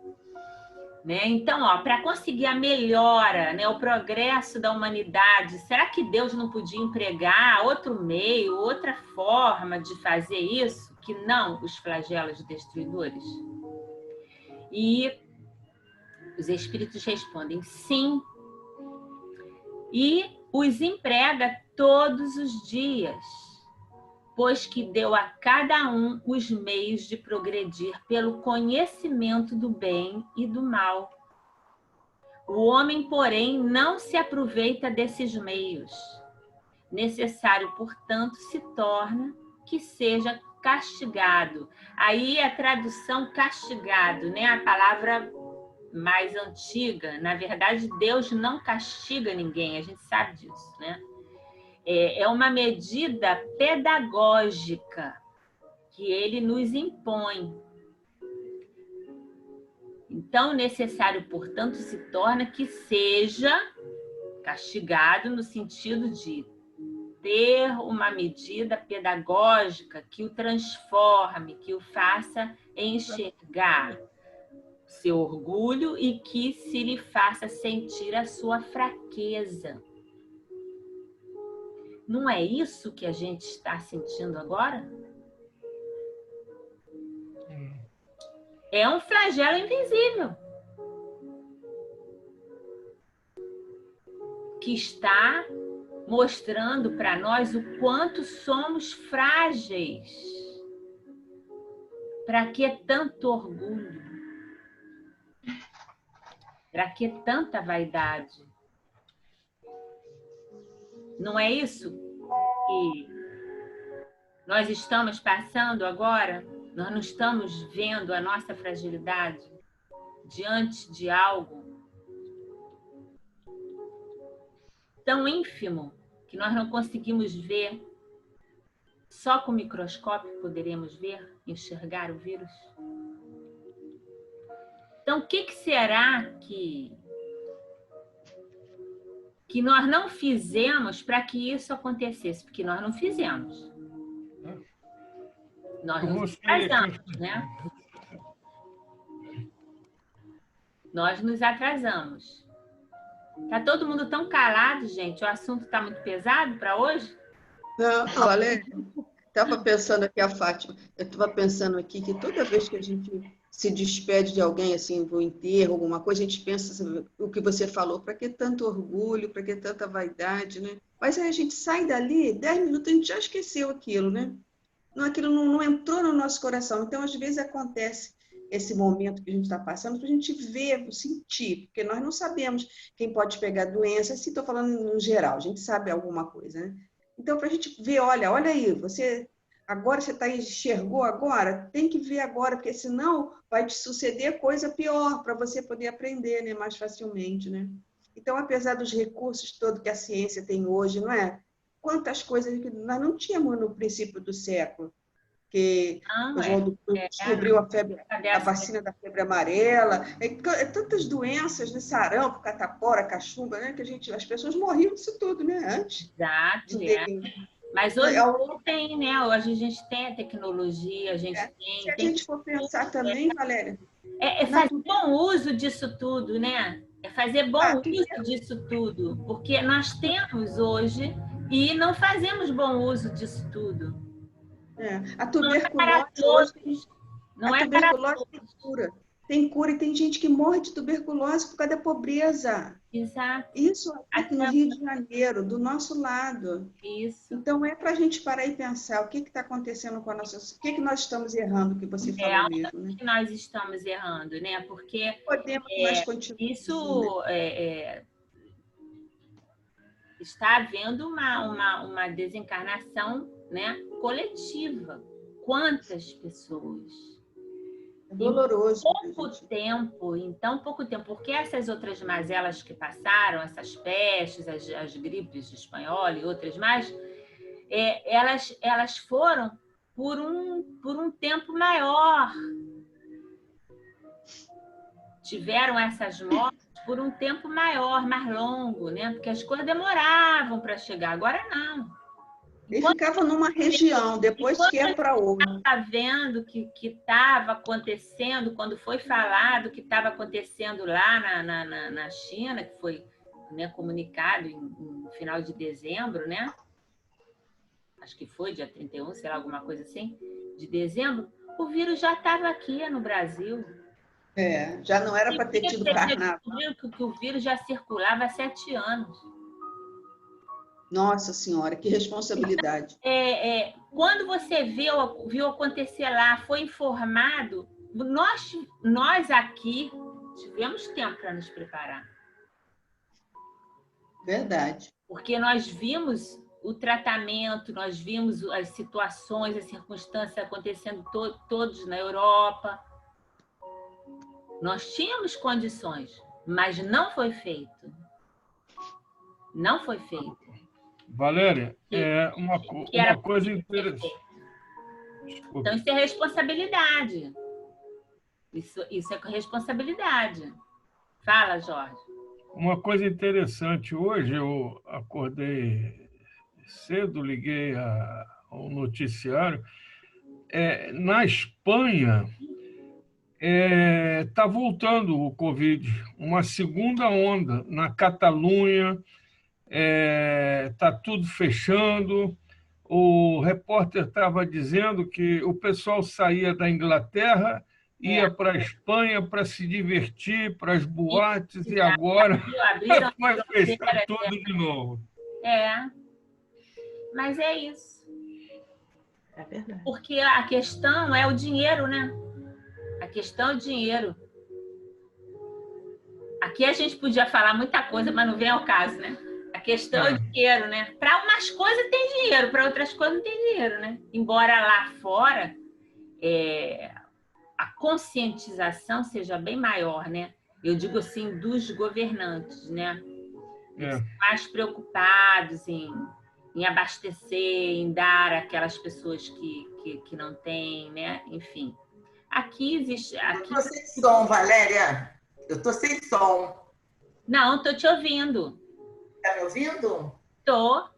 Speaker 1: né? Então, para conseguir a melhora, né, o progresso da humanidade, será que Deus não podia empregar outro meio, outra forma de fazer isso, que não os flagelos destruidores? E os espíritos respondem sim, e os emprega todos os dias, pois que deu a cada um os meios de progredir pelo conhecimento do bem e do mal. O homem, porém, não se aproveita desses meios. Necessário, portanto, se torna que seja castigado. Aí a tradução castigado, né? A palavra mais antiga. Na verdade, Deus não castiga ninguém, a gente sabe disso, né? É uma medida pedagógica que ele nos impõe. Então, necessário, portanto, se torna que seja castigado no sentido de ter uma medida pedagógica que o transforme, que o faça enxergar seu orgulho e que se lhe faça sentir a sua fraqueza. Não é isso que a gente está sentindo agora? É um flagelo invisível que está mostrando para nós o quanto somos frágeis. Para que tanto orgulho? Para que tanta vaidade? Não é isso que nós estamos passando agora? Nós não estamos vendo a nossa fragilidade diante de algo tão ínfimo que nós não conseguimos ver. Só com o microscópio poderemos ver, enxergar o vírus. Então, o que será que nós não fizemos para que isso acontecesse? Porque nós não fizemos. Nós nos atrasamos, né? Nós nos atrasamos. Tá todo mundo tão calado, gente? O assunto está muito pesado para hoje?
Speaker 5: Não, Valéria, estava pensando aqui, a Fátima, eu estava pensando aqui que toda vez que a gente se despede de alguém, assim, do enterro, alguma coisa, a gente pensa assim, o que você falou, para que tanto orgulho, para que tanta vaidade, né? Mas aí a gente sai dali, 10 minutos, a gente já esqueceu aquilo, né? Não, aquilo não entrou no nosso coração. Então, às vezes, acontece esse momento que a gente está passando para a gente ver, sentir, porque nós não sabemos quem pode pegar doença, se estou falando no geral, a gente sabe alguma coisa, né? Então, para a gente ver, olha aí, você enxergou agora, tem que ver agora, porque senão vai te suceder coisa pior para você poder aprender, né, mais facilmente, né? Então, apesar dos recursos todos que a ciência tem hoje, não é? Quantas coisas que nós não tínhamos no princípio do século, que o João descobriu a vacina da febre amarela, tantas doenças, né? Sarampo, catapora, cachumba, né? Que as pessoas morriam disso tudo, né? Antes.
Speaker 1: Exato, Mas hoje tem, né? Hoje a gente tem a tecnologia, a gente tem...
Speaker 5: Se a gente for pensar também, Valéria...
Speaker 1: É fazer bom uso disso tudo, né? É fazer bom uso disso tudo, porque nós temos hoje e não fazemos bom uso disso tudo.
Speaker 5: A tuberculose tem cura. Tem cura e tem gente que morre de tuberculose por causa da pobreza.
Speaker 1: Exato.
Speaker 5: Isso aqui no Rio de Janeiro, do nosso lado.
Speaker 1: Isso.
Speaker 5: Então, é para a gente parar e pensar o que está acontecendo com a nossa... O que nós estamos errando, que você falou mesmo, né?
Speaker 1: Que nós estamos errando, né? Porque
Speaker 5: podemos mais continuar.
Speaker 1: Isso está havendo uma desencarnação, né, coletiva. Quantas pessoas?
Speaker 5: É doloroso.
Speaker 1: Em tão pouco tempo, porque essas outras mazelas que passaram, essas pestes, as gripes espanhola e outras mais, elas foram por um tempo maior. Tiveram essas mortes por um tempo maior, mais longo, né? Porque as coisas demoravam para chegar. Agora não.
Speaker 5: Ele ficava numa região, depois que ia para outra.
Speaker 1: Está vendo que estava acontecendo, quando foi falado que estava acontecendo lá na China, que foi, né, comunicado no final de dezembro, né? Acho que foi dia 31, sei lá, alguma coisa assim, de dezembro, o vírus já estava aqui no Brasil.
Speaker 5: Já não era para ter tido carnaval.
Speaker 1: Que o vírus já circulava há 7 anos.
Speaker 5: Nossa Senhora, que responsabilidade.
Speaker 1: Quando você viu acontecer lá, foi informado, nós aqui tivemos tempo para nos preparar.
Speaker 5: Verdade.
Speaker 1: Porque nós vimos o tratamento, nós vimos as situações, as circunstâncias acontecendo todos na Europa. Nós tínhamos condições, mas não foi feito. Não foi feito.
Speaker 3: Valéria, uma coisa interessante.
Speaker 1: Então, isso é responsabilidade. Isso é responsabilidade. Fala, Jorge.
Speaker 3: Uma coisa interessante, hoje eu acordei cedo, liguei ao noticiário. Na Espanha, está voltando o Covid, uma segunda onda. Na Catalunha, está tudo fechando. O repórter estava dizendo que o pessoal saía da Inglaterra, ia para a Espanha para se divertir, para as boates, e agora vai fechar tudo de novo.
Speaker 1: Mas é isso.
Speaker 4: É verdade.
Speaker 1: Porque a questão é o dinheiro, né? A questão é o dinheiro. Aqui a gente podia falar muita coisa, mas não vem ao caso, né? A questão é o dinheiro, né? Para umas coisas tem dinheiro, para outras coisas não tem dinheiro, né? Embora lá fora a conscientização seja bem maior, né? Eu digo assim, dos governantes, né? Mais preocupados em abastecer, em dar àquelas pessoas que não têm, né? Enfim. Aqui existe...
Speaker 7: Eu estou sem som, Valéria. Eu estou sem som.
Speaker 1: Não, estou te ouvindo.
Speaker 7: Está me ouvindo?
Speaker 1: Estou.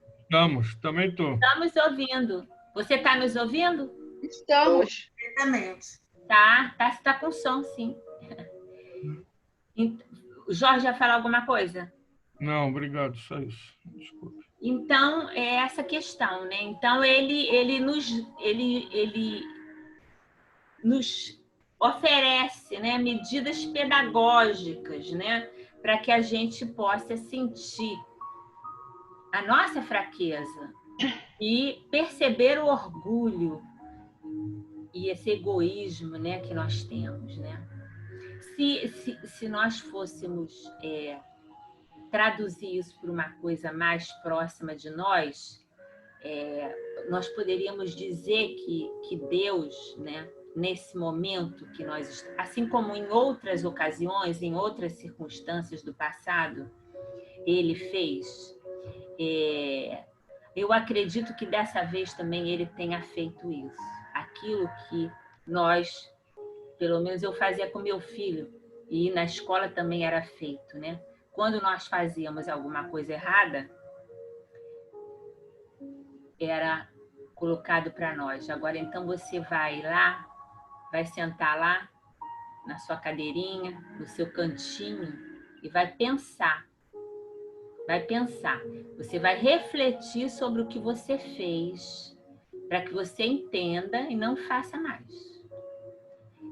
Speaker 3: Também estou.
Speaker 1: Estamos ouvindo. Você está nos ouvindo?
Speaker 2: Estamos.
Speaker 7: Perfeitamente.
Speaker 1: Tá com som, sim. O Jorge ia falar alguma coisa?
Speaker 3: Não, obrigado, só isso. Desculpe.
Speaker 1: Então, é essa questão, né? Então, ele nos oferece, né, medidas pedagógicas, né, para que a gente possa sentir a nossa fraqueza e perceber o orgulho e esse egoísmo, né, que nós temos, né? Se nós fôssemos traduzir isso para uma coisa mais próxima de nós, nós poderíamos dizer que Deus, né, nesse momento que nós, assim como em outras ocasiões, em outras circunstâncias do passado, Ele fez, eu acredito que dessa vez também Ele tenha feito isso. Aquilo que nós, pelo menos eu fazia com meu filho, e na escola também era feito, né? Quando nós fazíamos alguma coisa errada, era colocado para nós. Agora, então, você vai lá, vai sentar lá, na sua cadeirinha, no seu cantinho, e vai pensar. Vai pensar. Você vai refletir sobre o que você fez, para que você entenda e não faça mais.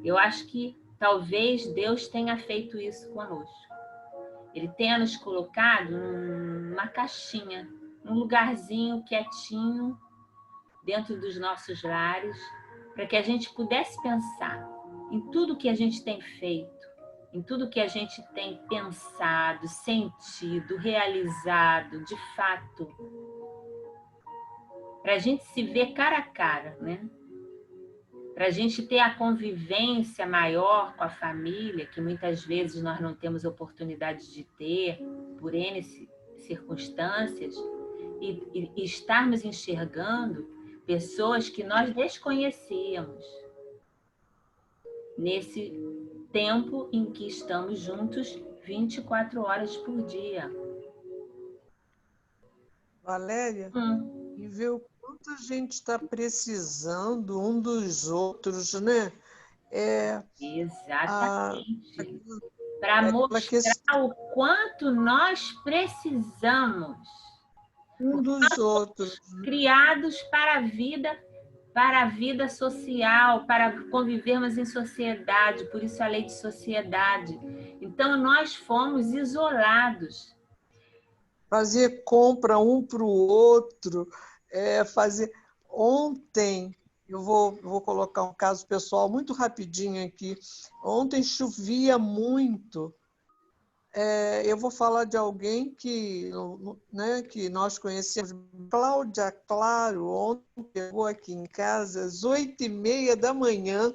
Speaker 1: Eu acho que talvez Deus tenha feito isso conosco. Ele tenha nos colocado numa caixinha, num lugarzinho quietinho, dentro dos nossos lares, para que a gente pudesse pensar em tudo que a gente tem feito, em tudo que a gente tem pensado, sentido, realizado, de fato, para a gente se ver cara a cara, né? Para a gente ter a convivência maior com a família, que muitas vezes nós não temos oportunidade de ter, por N circunstâncias, e estarmos enxergando pessoas que nós desconhecíamos nesse tempo em que estamos juntos 24 horas por dia.
Speaker 4: Valéria, e ver o quanta gente está precisando um dos outros, né?
Speaker 1: Exatamente. Para
Speaker 4: aquela
Speaker 1: mostrar
Speaker 4: questão
Speaker 1: o quanto nós precisamos.
Speaker 4: um dos outros.
Speaker 1: Criados para a vida social, para convivermos em sociedade, por isso a lei de sociedade. Então, nós fomos isolados.
Speaker 4: Fazer compra um para o outro, fazer... Ontem, eu vou colocar um caso pessoal muito rapidinho aqui. Ontem chovia muito. Eu vou falar de alguém que, né, que nós conhecemos. Cláudia Claro, ontem chegou aqui em casa às 8h30 da manhã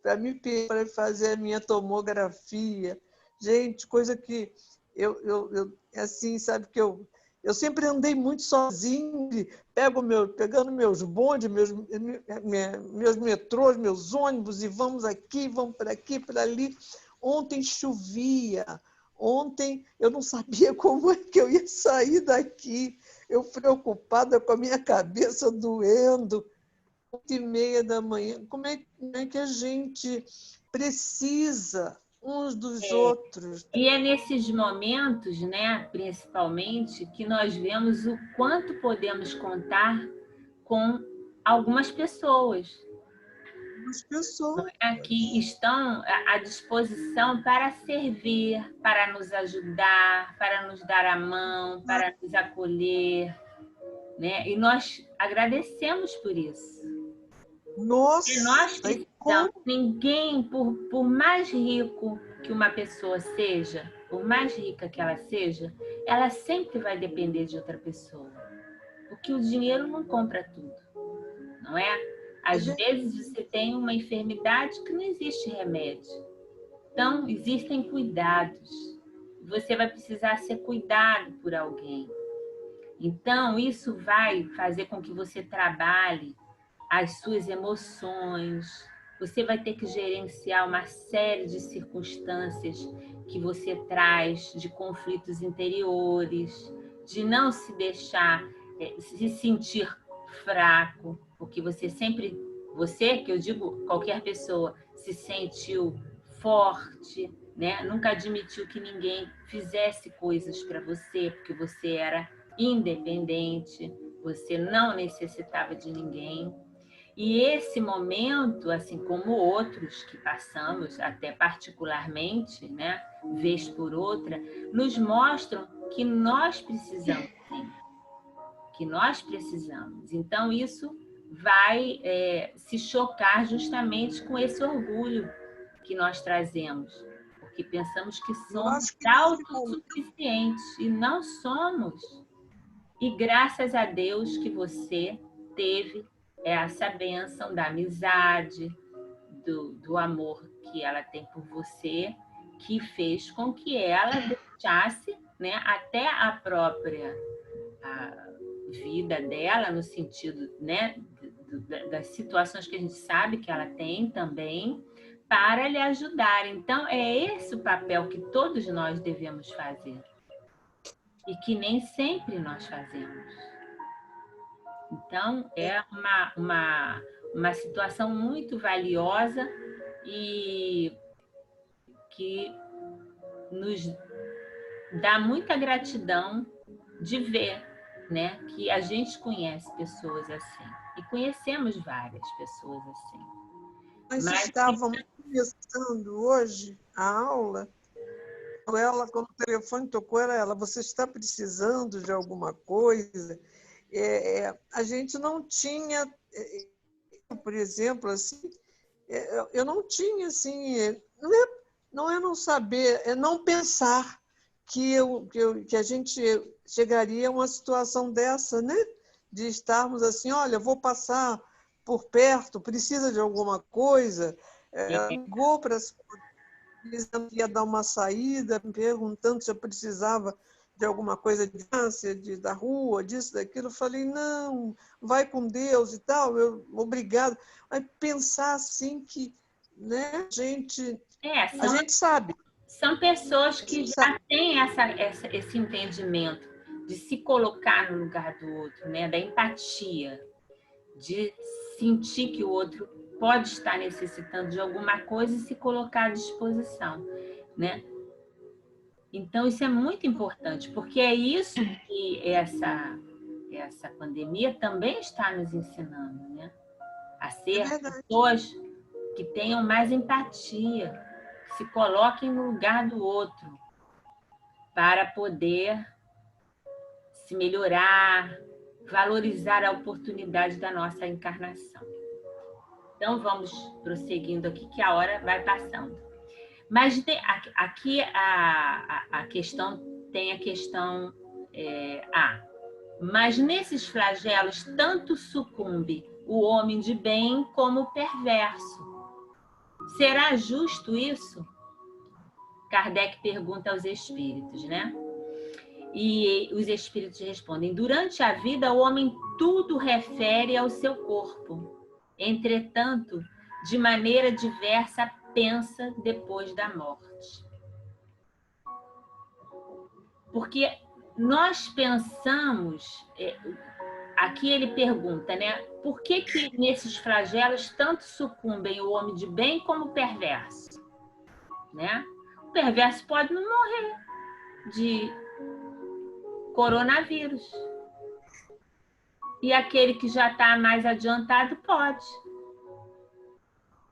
Speaker 4: para me pedir para fazer a minha tomografia. Gente, coisa que assim, sabe que eu sempre andei muito sozinho, pegando meus bondes, meus metrôs, meus ônibus, e vamos aqui, vamos para aqui, para ali. Ontem chovia. Ontem eu não sabia como é que eu ia sair daqui. Eu preocupada com a minha cabeça doendo. 8h30 da manhã. Como é que a gente precisa uns dos outros?
Speaker 1: E é nesses momentos, né, principalmente, que nós vemos o quanto podemos contar com algumas pessoas.
Speaker 4: As pessoas
Speaker 1: Que estão à disposição para servir, para nos ajudar, para nos dar a mão, para nos acolher, né? E nós agradecemos por isso.
Speaker 4: Nossa,
Speaker 1: E nós precisamos, ninguém, por mais rico que uma pessoa seja, por mais rica que ela seja, ela sempre vai depender de outra pessoa. Porque o dinheiro não compra tudo, não é? Às vezes você tem uma enfermidade que não existe remédio. Então, existem cuidados. Você vai precisar ser cuidado por alguém. Então, isso vai fazer com que você trabalhe as suas emoções. Você vai ter que gerenciar uma série de circunstâncias que você traz, de conflitos interiores, de não se deixar se sentir fraco, porque você, que eu digo, qualquer pessoa, se sentiu forte, né? Nunca admitiu que ninguém fizesse coisas para você, porque você era independente, você não necessitava de ninguém. E esse momento, assim como outros que passamos, até particularmente, né, vez por outra, nos mostram que nós precisamos, sim. Que nós precisamos. Então, isso vai se chocar justamente com esse orgulho que nós trazemos, porque pensamos que somos autossuficientes e não somos. E graças a Deus que você teve essa bênção da amizade, do amor que ela tem por você, que fez com que ela deixasse, né, até a própria vida dela, no sentido, né, das situações que a gente sabe que ela tem também, para lhe ajudar. Então, é esse o papel que todos nós devemos fazer. E que nem sempre nós fazemos. Então, é uma situação muito valiosa e que nos dá muita gratidão de ver, né, que a gente conhece pessoas assim. E conhecemos várias pessoas assim.
Speaker 4: Mas estávamos começando hoje a aula, quando o telefone tocou, era ela, você está precisando de alguma coisa? A gente não tinha, por exemplo, assim, eu não tinha, assim, não é não saber, é não pensar que a gente chegaria a uma situação dessa, né? De estarmos assim, olha, vou passar por perto, precisa de alguma coisa, ligou para dizendo que ia dar uma saída, me perguntando se eu precisava de alguma coisa de distância, da rua, disso, daquilo. Eu falei, não, vai com Deus e tal, obrigado. Mas pensar assim que, né, a gente sabe.
Speaker 1: São pessoas que já têm esse entendimento de se colocar no lugar do outro, né, da empatia. de sentir que o outro pode estar necessitando de alguma coisa e se colocar à disposição, né? Então, isso é muito importante, porque é isso que essa pandemia também está nos ensinando, né? A ser pessoas que tenham mais empatia, que se coloquem no lugar do outro, para poder se melhorar, valorizar a oportunidade da nossa encarnação. Então, vamos prosseguindo aqui, que a hora vai passando. Mas aqui a questão tem a questão A. Mas nesses flagelos tanto sucumbe o homem de bem como o perverso. Será justo isso? Kardec pergunta aos espíritos, né? E os espíritos respondem: durante a vida, o homem tudo refere ao seu corpo. Entretanto, de maneira diversa, pensa depois da morte. Porque nós pensamos, aqui ele pergunta, né? Por que nesses flagelos tanto sucumbem o homem de bem como o perverso? Né? O perverso pode não morrer de coronavírus. E aquele que já está mais adiantado pode.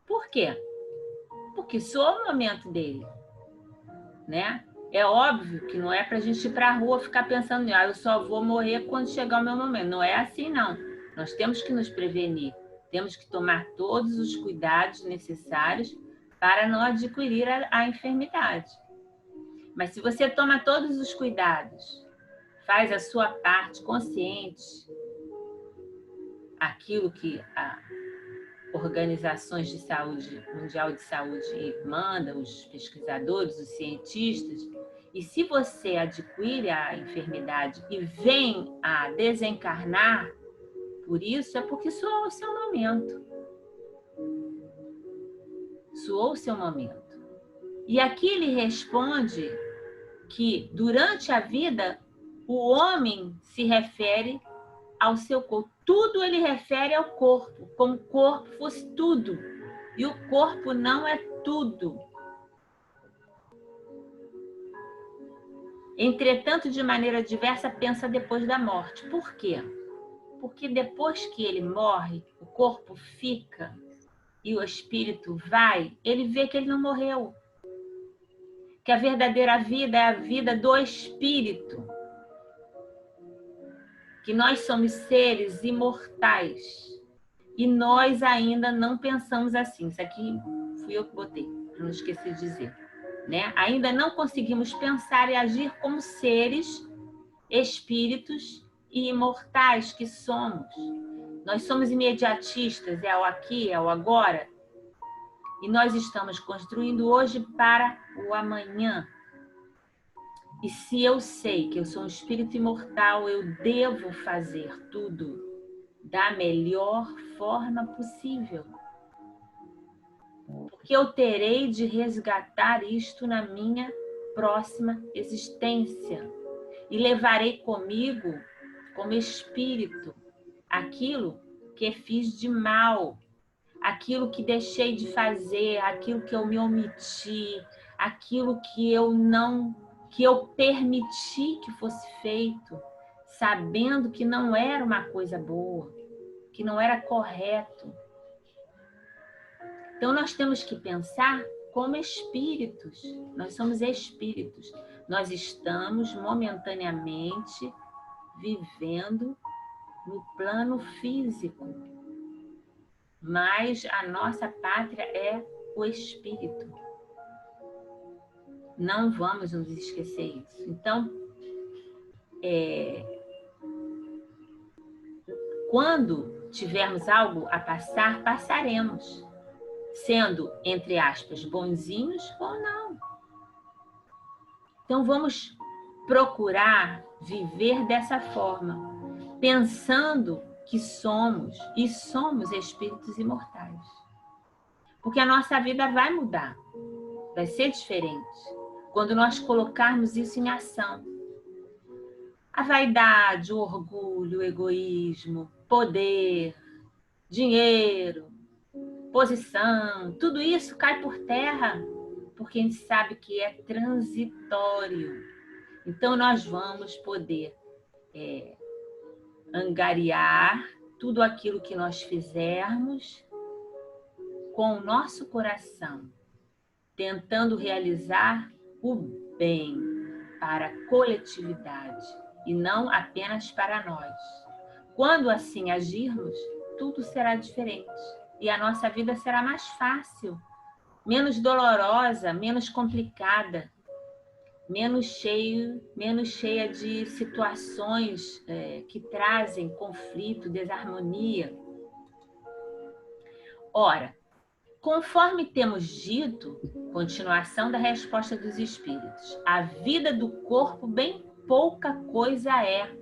Speaker 1: Por quê? Porque só o momento dele, né? É óbvio que não é para a gente ir para a rua ficar pensando, eu só vou morrer quando chegar o meu momento. Não é assim, não. Nós temos que nos prevenir. Temos que tomar todos os cuidados necessários para não adquirir a enfermidade. Mas se você toma todos os cuidados, faz a sua parte consciente, aquilo que a organizações de saúde, Mundial de Saúde manda, os pesquisadores, os cientistas, e se você adquire a enfermidade e vem a desencarnar, por isso é porque soou o seu momento. Soou o seu momento. E aqui ele responde que durante a vida o homem se refere ao seu corpo. Tudo ele refere ao corpo, como o corpo fosse tudo. E o corpo não é tudo. Entretanto, de maneira diversa, pensa depois da morte. Por quê? Porque depois que ele morre, o corpo fica e o espírito vai, ele vê que ele não morreu. Que a verdadeira vida é a vida do espírito. Que nós somos seres imortais. E nós ainda não pensamos assim. Isso aqui fui eu que botei, para não esquecer de dizer. Né? Ainda não conseguimos pensar e agir como seres, espíritos e imortais que somos. Nós somos imediatistas, é o aqui, é o agora. E nós estamos construindo hoje para o amanhã. E se eu sei que eu sou um espírito imortal, eu devo fazer tudo da melhor forma possível. Porque eu terei de resgatar isto na minha próxima existência. E levarei comigo, como espírito, aquilo que fiz de mal, aquilo que deixei de fazer, aquilo que eu me omiti, aquilo que eu permiti que fosse feito, sabendo que não era uma coisa boa, que não era correto. Então, nós temos que pensar como espíritos. Nós somos espíritos. Nós estamos momentaneamente vivendo no plano físico, mas a nossa pátria é o espírito. Não vamos nos esquecer isso. Então, quando tivermos algo a passar, passaremos. Sendo, entre aspas, bonzinhos ou não. Então, vamos procurar viver dessa forma, pensando que somos espíritos imortais. Porque a nossa vida vai mudar, vai ser diferente, quando nós colocarmos isso em ação. A vaidade, o orgulho, o egoísmo, poder, dinheiro, posição, tudo isso cai por terra, porque a gente sabe que é transitório. Então, nós vamos poder angariar tudo aquilo que nós fizermos com o nosso coração, tentando realizar o bem para a coletividade e não apenas para nós. Quando assim agirmos, tudo será diferente e a nossa vida será mais fácil, menos dolorosa, menos complicada, menos cheia de situações que trazem conflito, desarmonia. Ora, conforme temos dito, continuação da resposta dos espíritos, a vida do corpo bem pouca coisa é.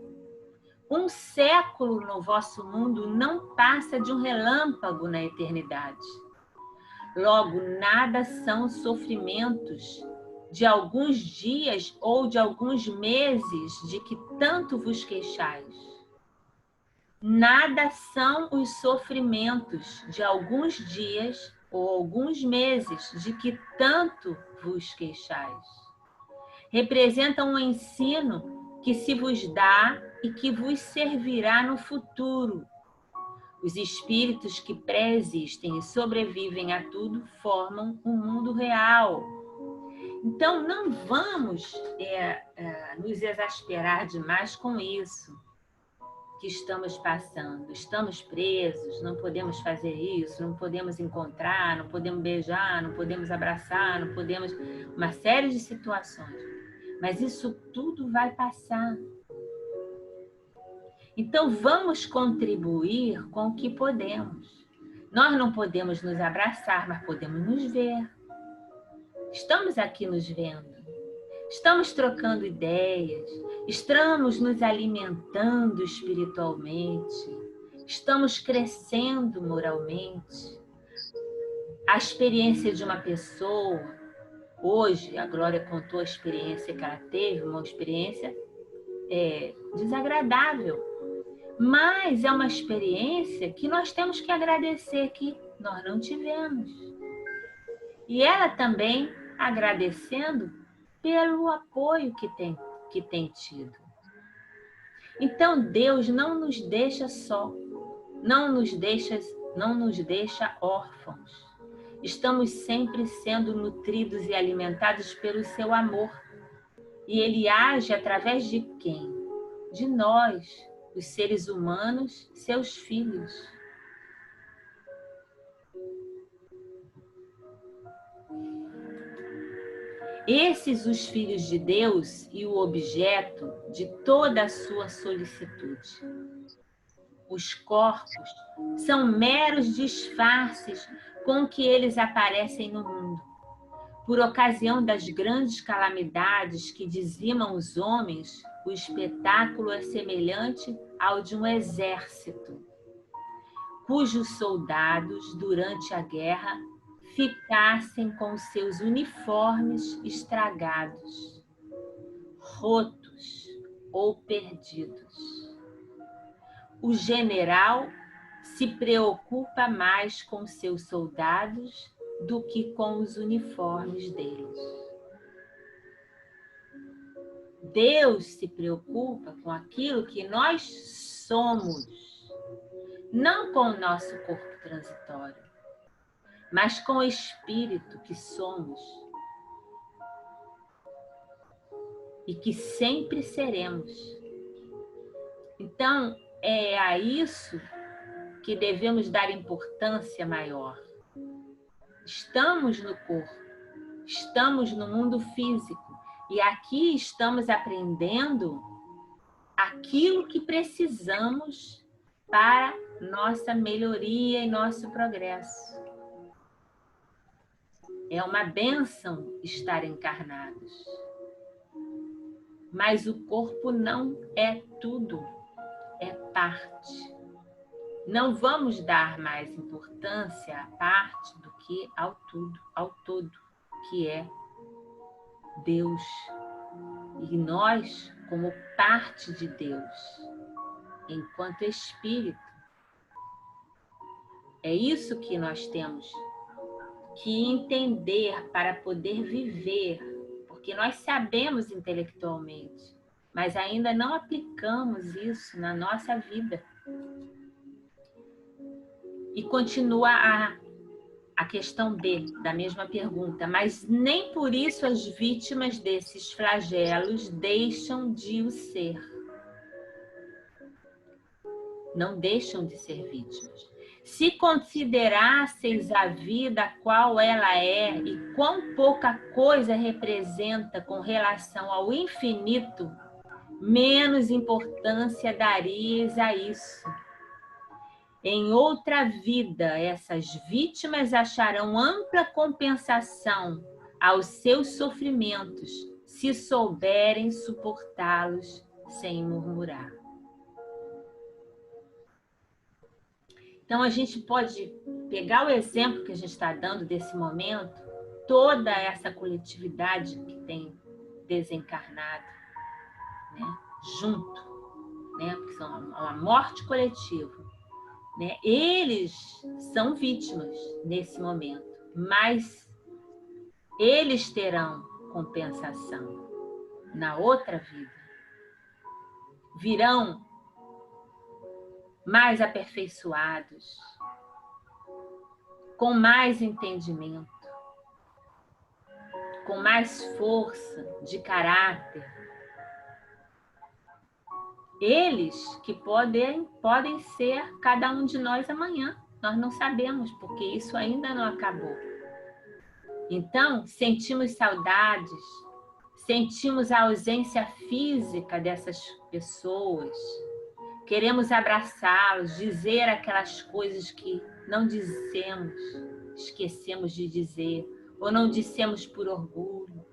Speaker 1: Um século no vosso mundo não passa de um relâmpago na eternidade. Logo, nada são sofrimentos de alguns dias ou de alguns meses de que tanto vos queixais. Nada são os sofrimentos de alguns dias ou alguns meses de que tanto vos queixais. Representam um ensino que se vos dá e que vos servirá no futuro. Os espíritos que pré-existem e sobrevivem a tudo formam um mundo real. Então, não vamos nos exasperar demais com isso que estamos passando. Estamos presos, não podemos fazer isso, não podemos encontrar, não podemos beijar, não podemos abraçar, não podemos... Uma série de situações. Mas isso tudo vai passar. Então, vamos contribuir com o que podemos. Nós não podemos nos abraçar, mas podemos nos ver. Estamos aqui nos vendo. Estamos trocando ideias. Estamos nos alimentando espiritualmente. Estamos crescendo moralmente. A experiência de uma pessoa, hoje, a Glória contou a experiência que ela teve, uma experiência desagradável. Mas é uma experiência que nós temos que agradecer que nós não tivemos. E ela também agradecendo pelo apoio que tem tido. Então Deus não nos deixa só, não nos deixa órfãos. Estamos sempre sendo nutridos e alimentados pelo seu amor. E Ele age através de quem? De nós, os seres humanos, seus filhos. Esses os filhos de Deus e o objeto de toda a sua solicitude. Os corpos são meros disfarces com que eles aparecem no mundo. Por ocasião das grandes calamidades que dizimam os homens, o espetáculo é semelhante ao de um exército, cujos soldados, durante a guerra, ficassem com seus uniformes estragados, rotos ou perdidos. O general se preocupa mais com seus soldados do que com os uniformes deles. Deus se preocupa com aquilo que nós somos, não com o nosso corpo transitório, mas com o espírito que somos e que sempre seremos. Então, é a isso que devemos dar importância maior. Estamos no corpo, estamos no mundo físico e aqui estamos aprendendo aquilo que precisamos para nossa melhoria e nosso progresso. É uma bênção estar encarnados. Mas o corpo não é tudo, é parte. Não vamos dar mais importância à parte do que ao tudo, ao todo, que é Deus. E nós, como parte de Deus, enquanto espírito, É isso que nós temos que entender para poder viver, porque nós sabemos intelectualmente, mas ainda não aplicamos isso na nossa vida. E continua a questão da mesma pergunta, mas nem por isso as vítimas desses flagelos deixam de o ser. Não deixam de ser vítimas. Se considerasseis a vida qual ela é e quão pouca coisa representa com relação ao infinito, menos importância daríeis a isso. Em outra vida, essas vítimas acharão ampla compensação aos seus sofrimentos, se souberem suportá-los sem murmurar. Então, a gente pode pegar o exemplo que a gente está dando desse momento, toda essa coletividade que tem desencarnado, né, junto, né, porque são uma morte coletiva, né? Eles são vítimas nesse momento, mas eles terão compensação na outra vida. Virão mais aperfeiçoados, com mais entendimento, com mais força de caráter. Eles que podem ser cada um de nós amanhã. Nós não sabemos, porque isso ainda não acabou. Então, sentimos saudades, sentimos a ausência física dessas pessoas, queremos abraçá-los, dizer aquelas coisas que não dissemos, esquecemos de dizer, ou não dissemos por orgulho.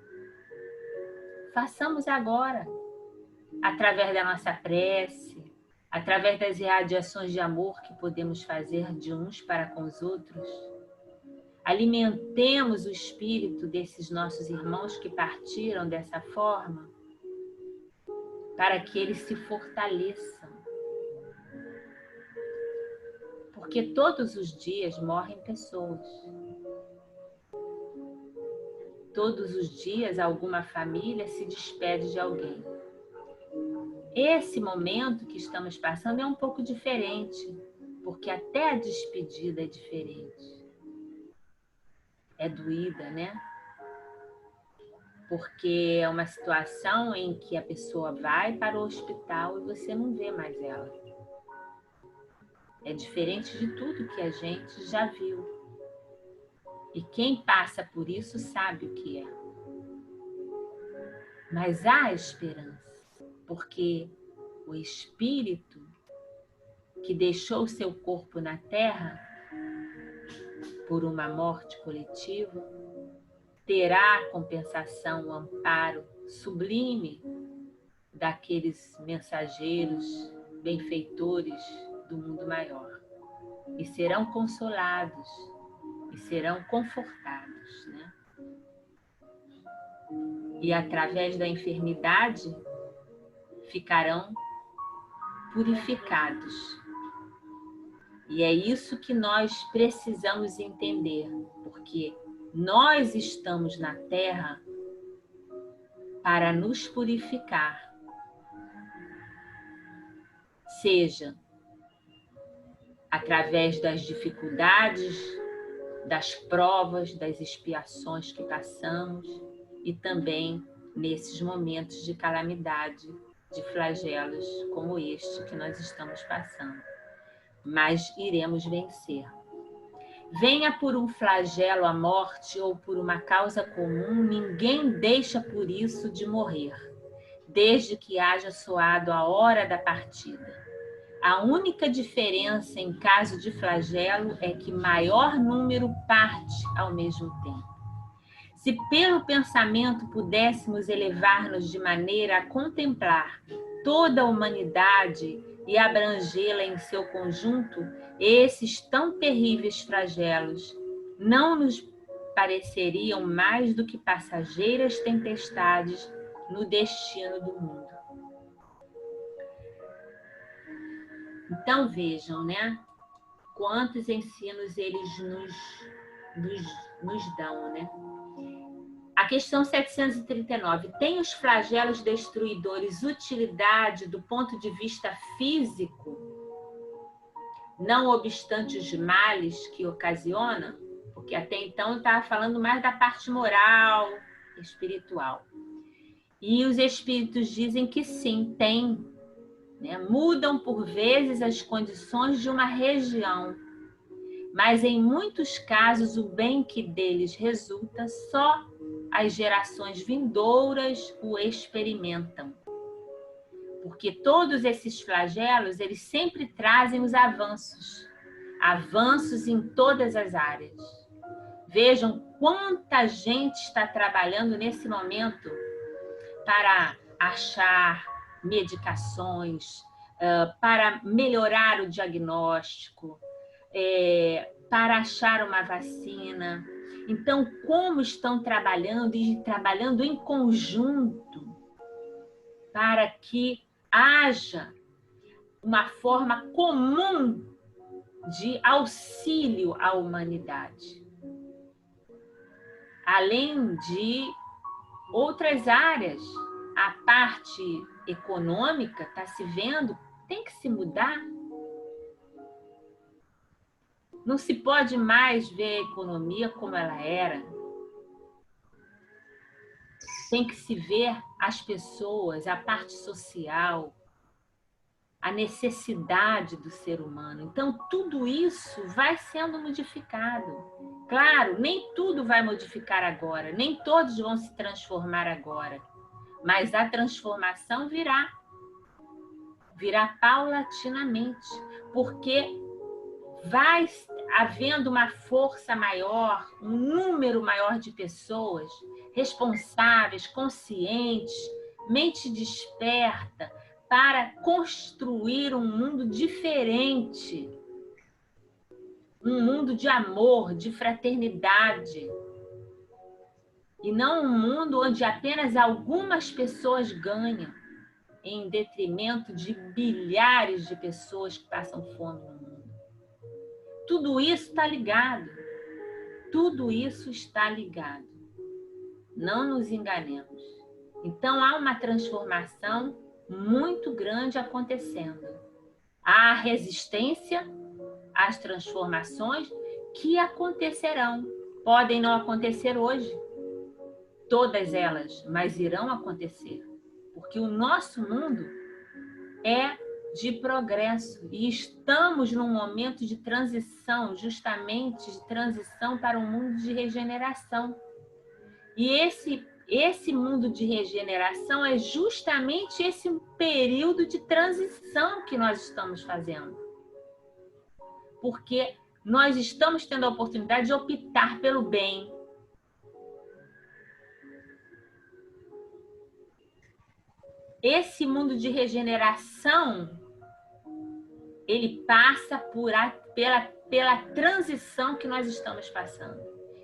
Speaker 1: Façamos agora, através da nossa prece, através das irradiações de amor que podemos fazer de uns para com os outros. Alimentemos o espírito desses nossos irmãos que partiram dessa forma, para que eles se fortaleçam. Porque todos os dias morrem pessoas. Todos os dias alguma família se despede de alguém. Esse momento que estamos passando é um pouco diferente, porque até a despedida é diferente. É doída, né? Porque é uma situação em que a pessoa vai para o hospital e você não vê mais ela. É diferente de tudo que a gente já viu. E quem passa por isso sabe o que é. Mas há esperança, porque o espírito que deixou o seu corpo na terra por uma morte coletiva terá a compensação, o amparo sublime daqueles mensageiros, benfeitores do mundo maior. E serão consolados, e serão confortados, né? E através da enfermidade ficarão purificados. E é isso que nós precisamos entender, porque nós estamos na Terra para nos purificar, seja através das dificuldades, das provas, das expiações que passamos e também nesses momentos de calamidade, de flagelos como este que nós estamos passando. Mas iremos vencer. Venha por um flagelo a morte ou por uma causa comum, ninguém deixa por isso de morrer, desde que haja soado a hora da partida. A única diferença em caso de flagelo é que maior número parte ao mesmo tempo. Se pelo pensamento pudéssemos elevar-nos de maneira a contemplar toda a humanidade e abrangê-la em seu conjunto, esses tão terríveis flagelos não nos pareceriam mais do que passageiras tempestades no destino do mundo. Então vejam, né? quantos ensinos eles nos dão, né? A questão 739. Tem os flagelos destruidores utilidade do ponto de vista físico, não obstante os males que ocasionam? Porque até então eu estava falando mais da parte moral, espiritual. E os espíritos dizem que sim, tem. Né? Mudam por vezes as condições de uma região, mas em muitos casos o bem que deles resulta só as gerações vindouras o experimentam. Porque todos esses flagelos, eles sempre trazem os avanços em todas as áreas. Vejam quanta gente está trabalhando nesse momento para achar medicações, para melhorar o diagnóstico, para achar uma vacina. Então, como estão trabalhando e trabalhando em conjunto para que haja uma forma comum de auxílio à humanidade. Além de outras áreas, a parte econômica está se vendo, tem que se mudar. Não se pode mais ver a economia como ela era. Tem que se ver as pessoas, a parte social, a necessidade do ser humano. Então, tudo isso vai sendo modificado. Claro, nem tudo vai modificar agora, nem todos vão se transformar agora, mas a transformação virá paulatinamente, porque vai havendo uma força maior, um número maior de pessoas responsáveis, conscientes, mente desperta, para construir um mundo diferente, um mundo de amor, de fraternidade, e não um mundo onde apenas algumas pessoas ganham, em detrimento de bilhares de pessoas que passam fome no mundo. Tudo isso está ligado. Tudo isso está ligado. Não nos enganemos. Então, há uma transformação muito grande acontecendo. Há resistência às transformações que acontecerão. Podem não acontecer hoje, todas elas, mas irão acontecer. Porque o nosso mundo é de progresso e estamos num momento de transição, justamente de transição para um mundo de regeneração. E esse mundo de regeneração é justamente esse período de transição que nós estamos fazendo. Porque nós estamos tendo a oportunidade de optar pelo bem. Esse mundo de regeneração, ele passa pela transição que nós estamos passando.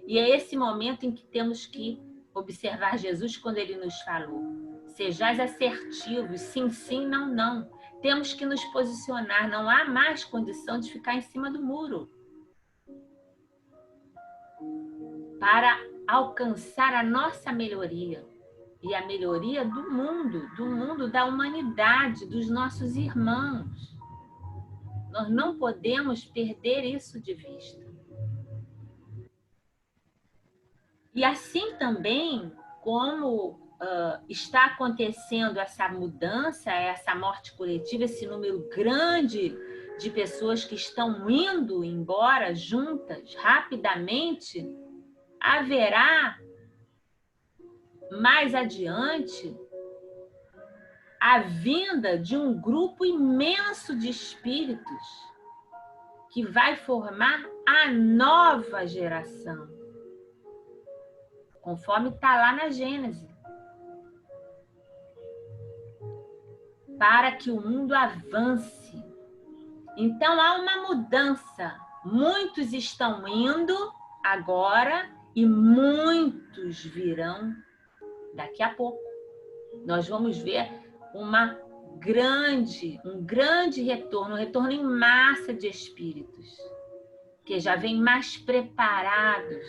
Speaker 1: E é esse momento em que temos que observar Jesus quando ele nos falou. Sejais assertivos, sim, sim, não, não. Temos que nos posicionar, não há mais condição de ficar em cima do muro. Para alcançar a nossa melhoria. E a melhoria do mundo, da humanidade, dos nossos irmãos. Nós não podemos perder isso de vista. E assim também, como está acontecendo essa mudança, essa morte coletiva, esse número grande de pessoas que estão indo embora juntas, rapidamente, haverá mais adiante a vinda de um grupo imenso de espíritos que vai formar a nova geração, conforme está lá na Gênesis, para que o mundo avance. Então há uma mudança. Muitos estão indo agora e muitos virão daqui a pouco. Nós vamos ver um grande retorno, um retorno em massa de espíritos. porque já vêm mais preparados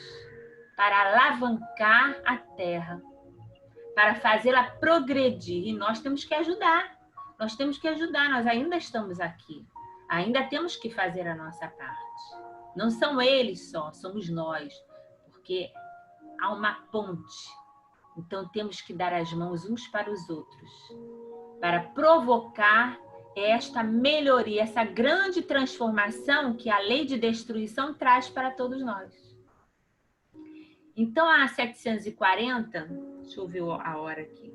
Speaker 1: para alavancar a terra, para fazê-la progredir. E nós temos que ajudar. Nós temos que ajudar. Nós ainda estamos aqui. Ainda temos que fazer a nossa parte. Não são eles só, somos nós. Porque há uma ponte. Então temos que dar as mãos uns para os outros. Para provocar esta melhoria, essa grande transformação que a lei de destruição traz para todos nós. Então, a 740, deixa eu ver a hora aqui,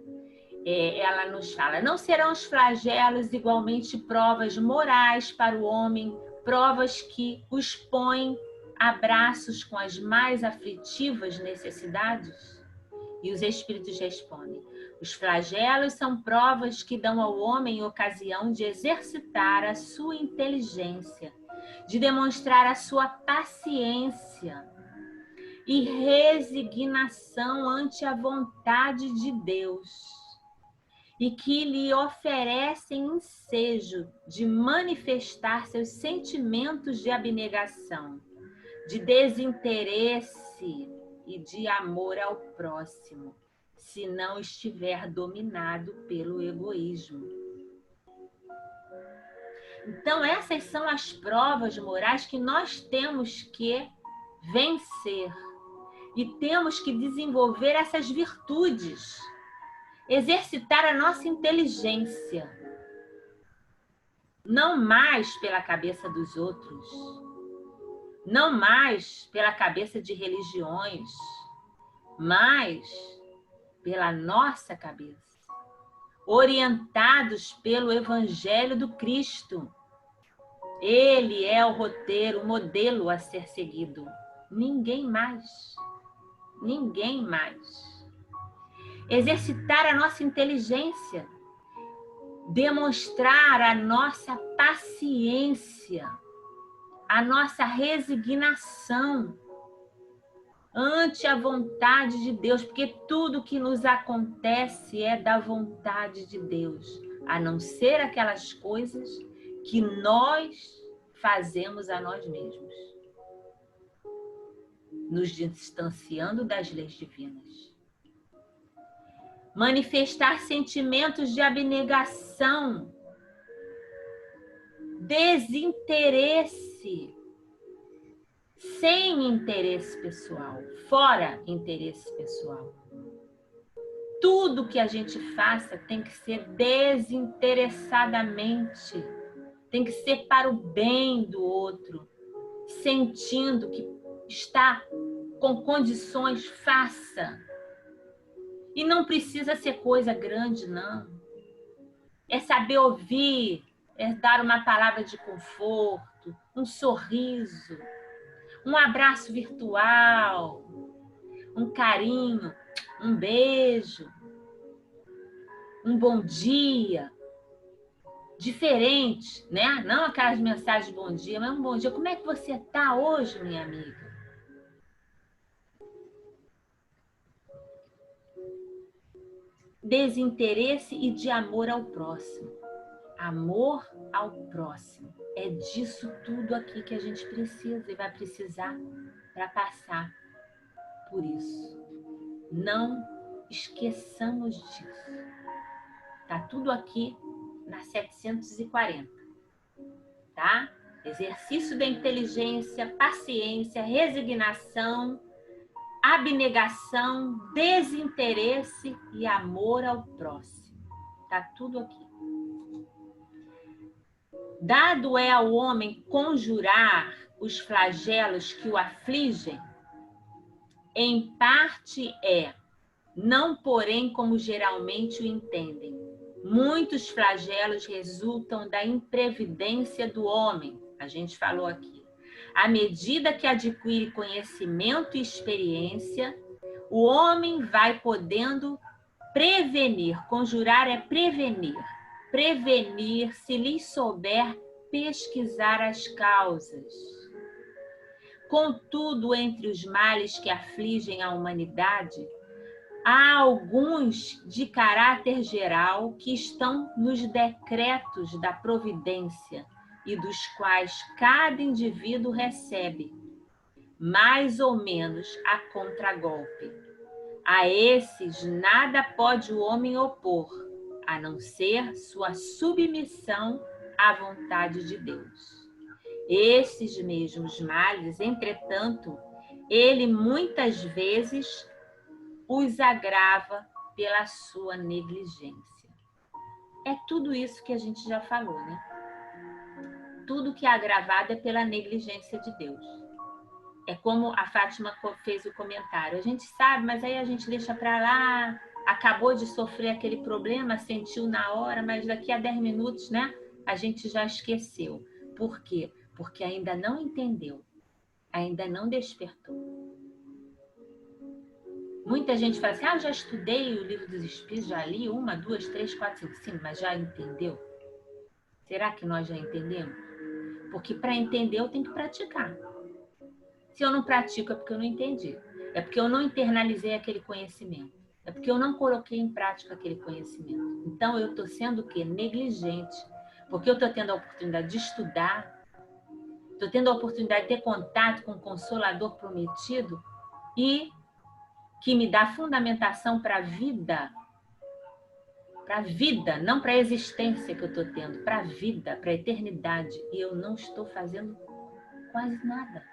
Speaker 1: ela nos fala: não serão os flagelos igualmente provas morais para o homem, provas que os põem a braços com as mais aflitivas necessidades? E os espíritos respondem: os flagelos são provas que dão ao homem ocasião de exercitar a sua inteligência, de demonstrar a sua paciência e resignação ante a vontade de Deus, e que lhe oferecem ensejo de manifestar seus sentimentos de abnegação, de desinteresse e de amor ao próximo, se não estiver dominado pelo egoísmo. Então, essas são as provas morais que nós temos que vencer. E temos que desenvolver essas virtudes, exercitar a nossa inteligência, não mais pela cabeça dos outros, não mais pela cabeça de religiões, mas pela nossa cabeça, orientados pelo Evangelho do Cristo. Ele é o roteiro, o modelo a ser seguido. Ninguém mais. Ninguém mais. Exercitar a nossa inteligência, demonstrar a nossa paciência, a nossa resignação ante a vontade de Deus, porque tudo que nos acontece é da vontade de Deus, a não ser aquelas coisas que nós fazemos a nós mesmos, nos distanciando das leis divinas. Manifestar sentimentos de abnegação, desinteresse, sem interesse pessoal, fora interesse pessoal. Tudo que a gente faça tem que ser desinteressadamente, tem que ser para o bem do outro, sentindo que está com condições, faça. E não precisa ser coisa grande, não. É saber ouvir, é dar uma palavra de conforto, um sorriso, um abraço virtual, um carinho, um beijo, um bom dia. Diferente, né? Não aquelas mensagens de bom dia, mas um bom dia. Como é que você está hoje, minha amiga? Desinteresse e de amor ao próximo. Amor ao próximo. É disso tudo aqui que a gente precisa e vai precisar para passar por isso. Não esqueçamos disso. Tá tudo aqui na 740, tá? Exercício da inteligência, paciência, resignação, abnegação, desinteresse e amor ao próximo. Tá tudo aqui. Dado é ao homem conjurar os flagelos que o afligem, em parte é, não porém como geralmente o entendem. Muitos flagelos resultam da imprevidência do homem, a gente falou aqui. À medida que adquire conhecimento e experiência, o homem vai podendo prevenir. Conjurar é prevenir. Prevenir se lhe souber pesquisar as causas. Contudo, entre os males que afligem a humanidade, há alguns de caráter geral que estão nos decretos da providência e dos quais cada indivíduo recebe, mais ou menos a contragolpe. A esses nada pode o homem opor, a não ser sua submissão à vontade de Deus. Esses mesmos males, entretanto, ele muitas vezes os agrava pela sua negligência. É tudo isso que a gente já falou, né? Tudo que é agravado é pela negligência de Deus. É como a Fátima fez o comentário. A gente sabe, mas aí a gente deixa para lá, acabou de sofrer aquele problema, sentiu na hora, mas daqui a 10 minutos, né? A gente já esqueceu. Por quê? Porque ainda não entendeu, ainda não despertou. Muita gente fala assim, eu já estudei o Livro dos Espíritos, já li 1, 2, 3, 4, 5, 5, mas já entendeu? Será que nós já entendemos? Porque para entender eu tenho que praticar. Se eu não pratico é porque eu não entendi. É porque eu não internalizei aquele conhecimento. É porque eu não coloquei em prática aquele conhecimento. Então eu estou sendo o quê? Negligente. Porque eu estou tendo a oportunidade de estudar, estou tendo a oportunidade de ter contato com o Consolador prometido e que me dá fundamentação para a vida, não para a existência que eu estou tendo, para a vida, para a eternidade. E eu não estou fazendo quase nada.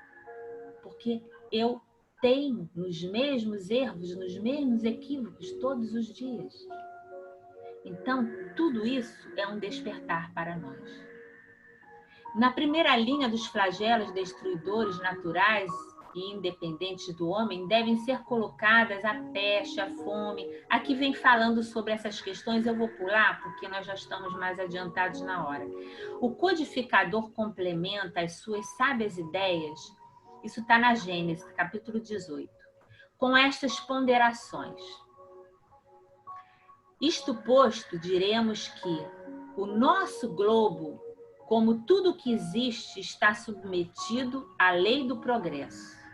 Speaker 1: Porque eu tenho nos mesmos erros, nos mesmos equívocos todos os dias. Então, tudo isso é um despertar para nós. Na primeira linha dos flagelos destruidores naturais e independentes do homem, devem ser colocadas a peste, a fome. Aqui vem falando sobre essas questões, eu vou pular, porque nós já estamos mais adiantados na hora. O codificador complementa as suas sábias ideias, isso está na Gênesis, capítulo 18, com estas ponderações. Isto posto, diremos que o nosso globo, como tudo que existe, está submetido à lei do progresso.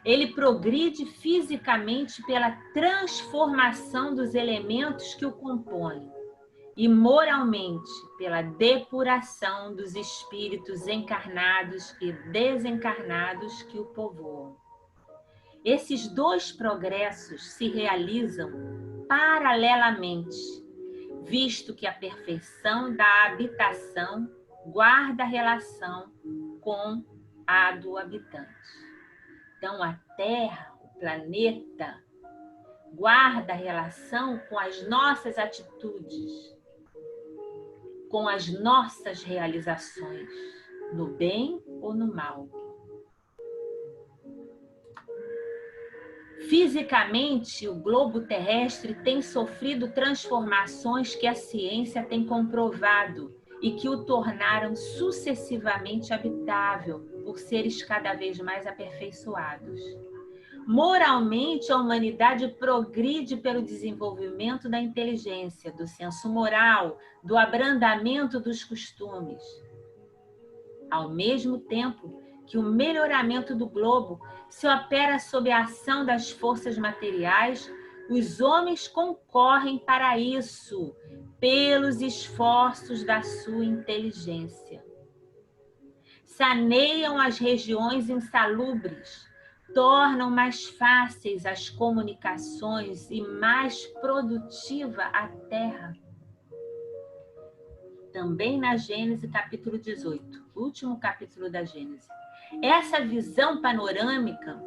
Speaker 1: Ele progride fisicamente pela transformação dos elementos que o compõem e moralmente pela depuração dos espíritos encarnados e desencarnados que o povoam. Esses dois progressos se realizam paralelamente, visto que a perfeição da habitação guarda relação com a do habitante. Então, a Terra, o planeta, guarda relação com as nossas atitudes, com as nossas realizações, no bem ou no mal. Fisicamente, o globo terrestre tem sofrido transformações que a ciência tem comprovado e que o tornaram sucessivamente habitável por seres cada vez mais aperfeiçoados. Moralmente, a humanidade progride pelo desenvolvimento da inteligência, do senso moral, do abrandamento dos costumes. Ao mesmo tempo que o melhoramento do globo se opera sob a ação das forças materiais, os homens concorrem para isso pelos esforços da sua inteligência. Saneiam as regiões insalubres, tornam mais fáceis as comunicações e mais produtiva a terra. Também na Gênesis, capítulo 18, último capítulo da Gênesis. Essa visão panorâmica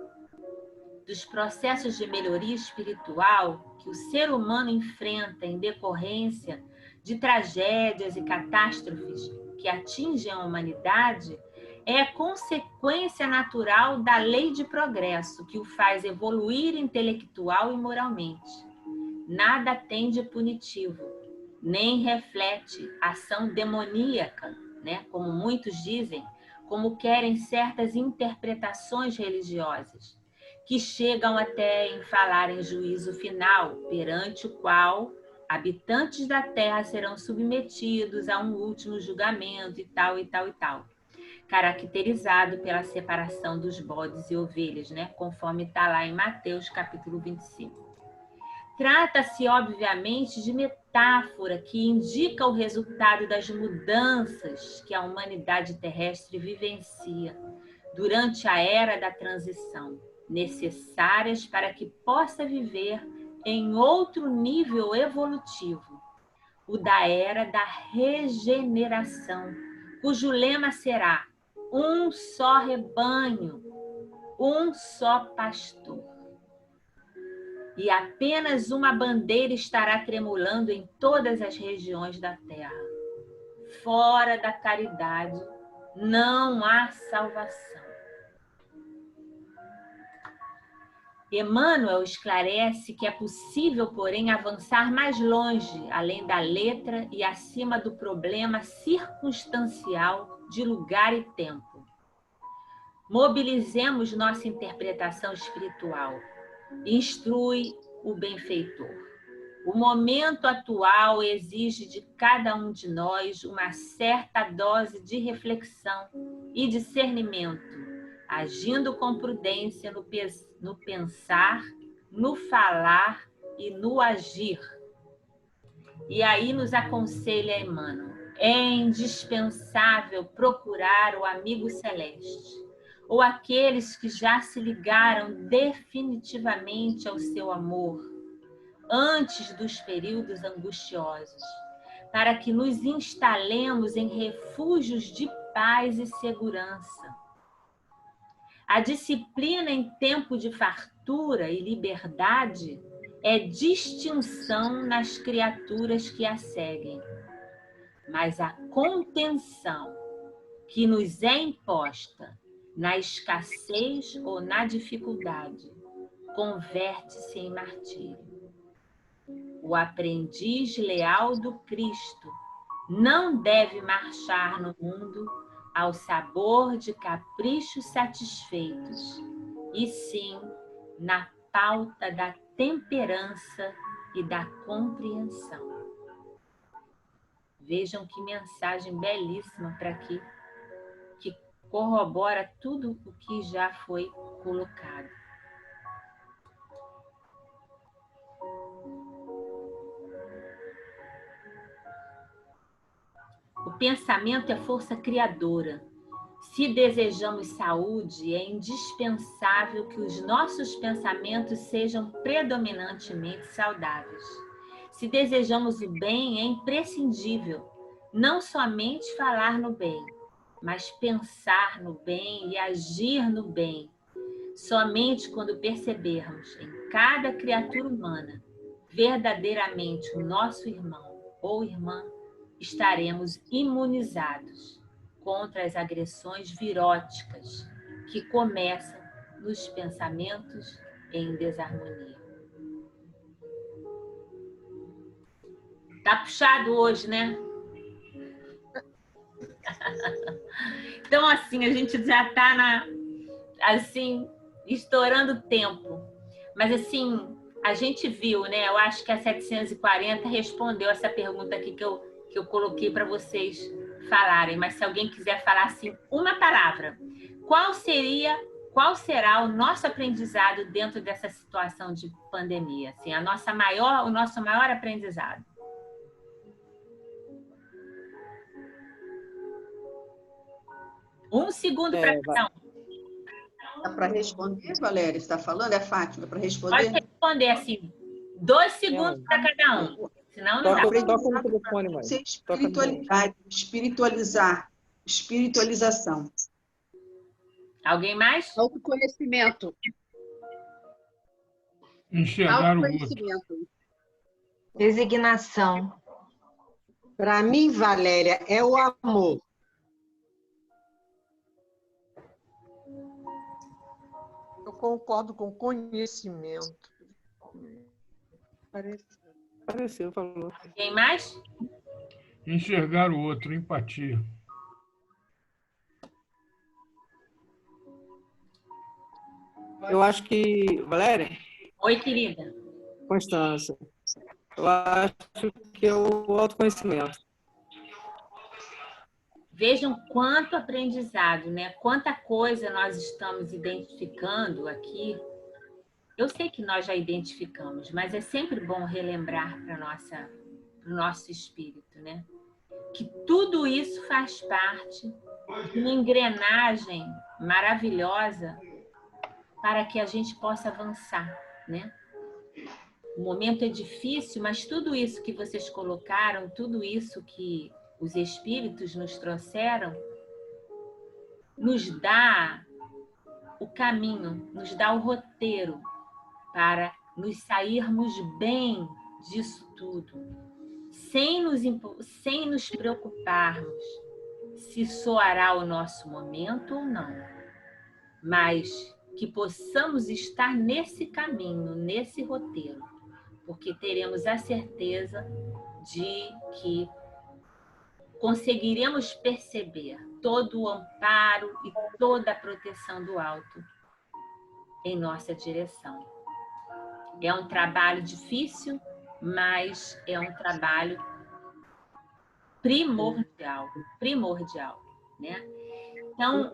Speaker 1: dos processos de melhoria espiritual que o ser humano enfrenta em decorrência de tragédias e catástrofes que atingem a humanidade é consequência natural da lei de progresso que o faz evoluir intelectual e moralmente. Nada tem de punitivo, nem reflete ação demoníaca, né? Como muitos dizem, como querem certas interpretações religiosas, que chegam até em falar em juízo final, perante o qual habitantes da terra serão submetidos a um último julgamento e tal, e tal, e tal. Caracterizado pela separação dos bodes e ovelhas, né? Conforme está lá em Mateus, capítulo 25. Trata-se, obviamente, de metáfora que indica o resultado das mudanças que a humanidade terrestre vivencia durante a era da transição, necessárias para que possa viver em outro nível evolutivo, o da era da regeneração, cujo lema será um só rebanho, um só pastor. E apenas uma bandeira estará tremulando em todas as regiões da terra. Fora da caridade não há salvação. Emmanuel esclarece que é possível, porém, avançar mais longe, além da letra e acima do problema circunstancial de lugar e tempo. Mobilizemos nossa interpretação espiritual. Instrui o benfeitor. O momento atual exige de cada um de nós uma certa dose de reflexão e discernimento, agindo com prudência no pensar, no falar e no agir. E aí nos aconselha Emmanuel: é indispensável procurar o amigo celeste, ou aqueles que já se ligaram definitivamente ao seu amor, antes dos períodos angustiosos, para que nos instalemos em refúgios de paz e segurança. A disciplina em tempo de fartura e liberdade é distinção nas criaturas que a seguem, mas a contenção que nos é imposta na escassez ou na dificuldade converte-se em martírio. O aprendiz leal do Cristo não deve marchar no mundo ao sabor de caprichos satisfeitos, e sim na pauta da temperança e da compreensão. Vejam que mensagem belíssima para aqui, que corrobora tudo o que já foi colocado. O pensamento é força criadora. Se desejamos saúde, é indispensável que os nossos pensamentos sejam predominantemente saudáveis. Se desejamos o bem, é imprescindível não somente falar no bem, mas pensar no bem e agir no bem. Somente quando percebermos em cada criatura humana verdadeiramente o nosso irmão ou irmã, estaremos imunizados contra as agressões viróticas que começam nos pensamentos em desarmonia. Tá puxado hoje, né? Então, assim, a gente já tá estourando o tempo. Mas, assim, a gente viu, né? Eu acho que a 740 respondeu essa pergunta aqui que eu coloquei para vocês falarem. Mas se alguém quiser falar, assim, uma palavra, qual será o nosso aprendizado dentro dessa situação de pandemia? Assim, o nosso maior aprendizado? Um segundo para cada um.
Speaker 5: Dá para responder, Valéria? Está falando? É Fátima, para responder?
Speaker 1: Pode responder assim, 2 segundos para cada um. Senão não dá.
Speaker 8: Toca no telefone, mãe.
Speaker 5: Espiritualidade, espiritualização.
Speaker 1: Alguém mais?
Speaker 2: Autoconhecimento.
Speaker 3: Enxergar o outro.
Speaker 2: Autoconhecimento.
Speaker 9: Designação.
Speaker 10: Para mim, Valéria, é o amor.
Speaker 4: Eu concordo com conhecimento.
Speaker 8: Pareceu, falou.
Speaker 1: Alguém mais?
Speaker 3: Enxergar o outro, empatia.
Speaker 8: Eu acho que... Valéria?
Speaker 1: Oi, querida.
Speaker 8: Constância. Eu acho que é o autoconhecimento.
Speaker 1: Vejam quanto aprendizado, né? Quanta coisa nós estamos identificando aqui. Eu sei que nós já identificamos, mas é sempre bom relembrar para o nosso espírito, né? Que tudo isso faz parte de uma engrenagem maravilhosa para que a gente possa avançar, né? O momento é difícil, mas tudo isso que vocês colocaram, tudo isso que os espíritos nos trouxeram, nos dá o caminho, nos dá o roteiro para nos sairmos bem disso tudo, sem nos preocuparmos se soará o nosso momento ou não, mas que possamos estar nesse caminho, nesse roteiro, porque teremos a certeza de que conseguiremos perceber todo o amparo e toda a proteção do alto em nossa direção. É um trabalho difícil, mas é um trabalho primordial, né? Então,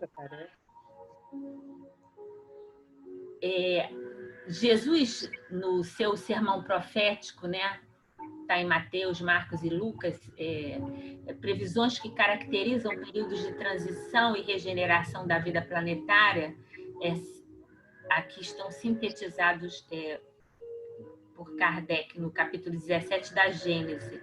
Speaker 1: Jesus, no seu sermão profético, né? Está em Mateus, Marcos e Lucas, previsões que caracterizam períodos de transição e regeneração da vida planetária, aqui estão sintetizados por Kardec no capítulo 17 da Gênese.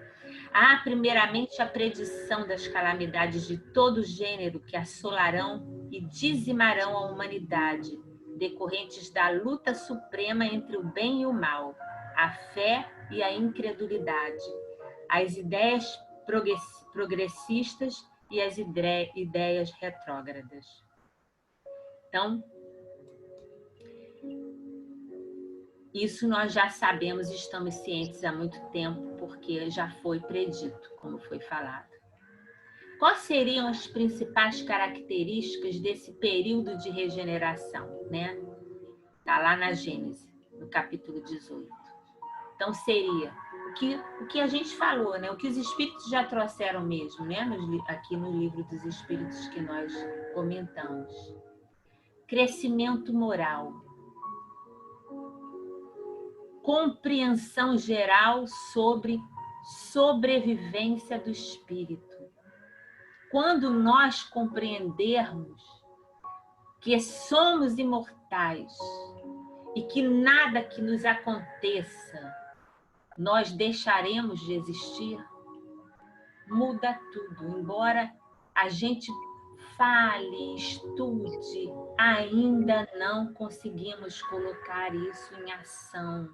Speaker 1: Há, primeiramente, a predição das calamidades de todo gênero que assolarão e dizimarão a humanidade, decorrentes da luta suprema entre o bem e o mal, a fé e a incredulidade, as ideias progressistas e as ideias retrógradas. Então, isso nós já sabemos e estamos cientes há muito tempo, porque já foi predito, como foi falado. Quais seriam as principais características desse período de regeneração, né? Está lá na Gênese, no capítulo 18. Então, seria o que a gente falou, né? O que os espíritos já trouxeram mesmo, né? Aqui no livro dos espíritos que nós comentamos. Crescimento moral. Compreensão geral sobre sobrevivência do espírito. Quando nós compreendermos que somos imortais e que nada que nos aconteça nós deixaremos de existir, muda tudo. Embora a gente fale, estude, ainda não conseguimos colocar isso em ação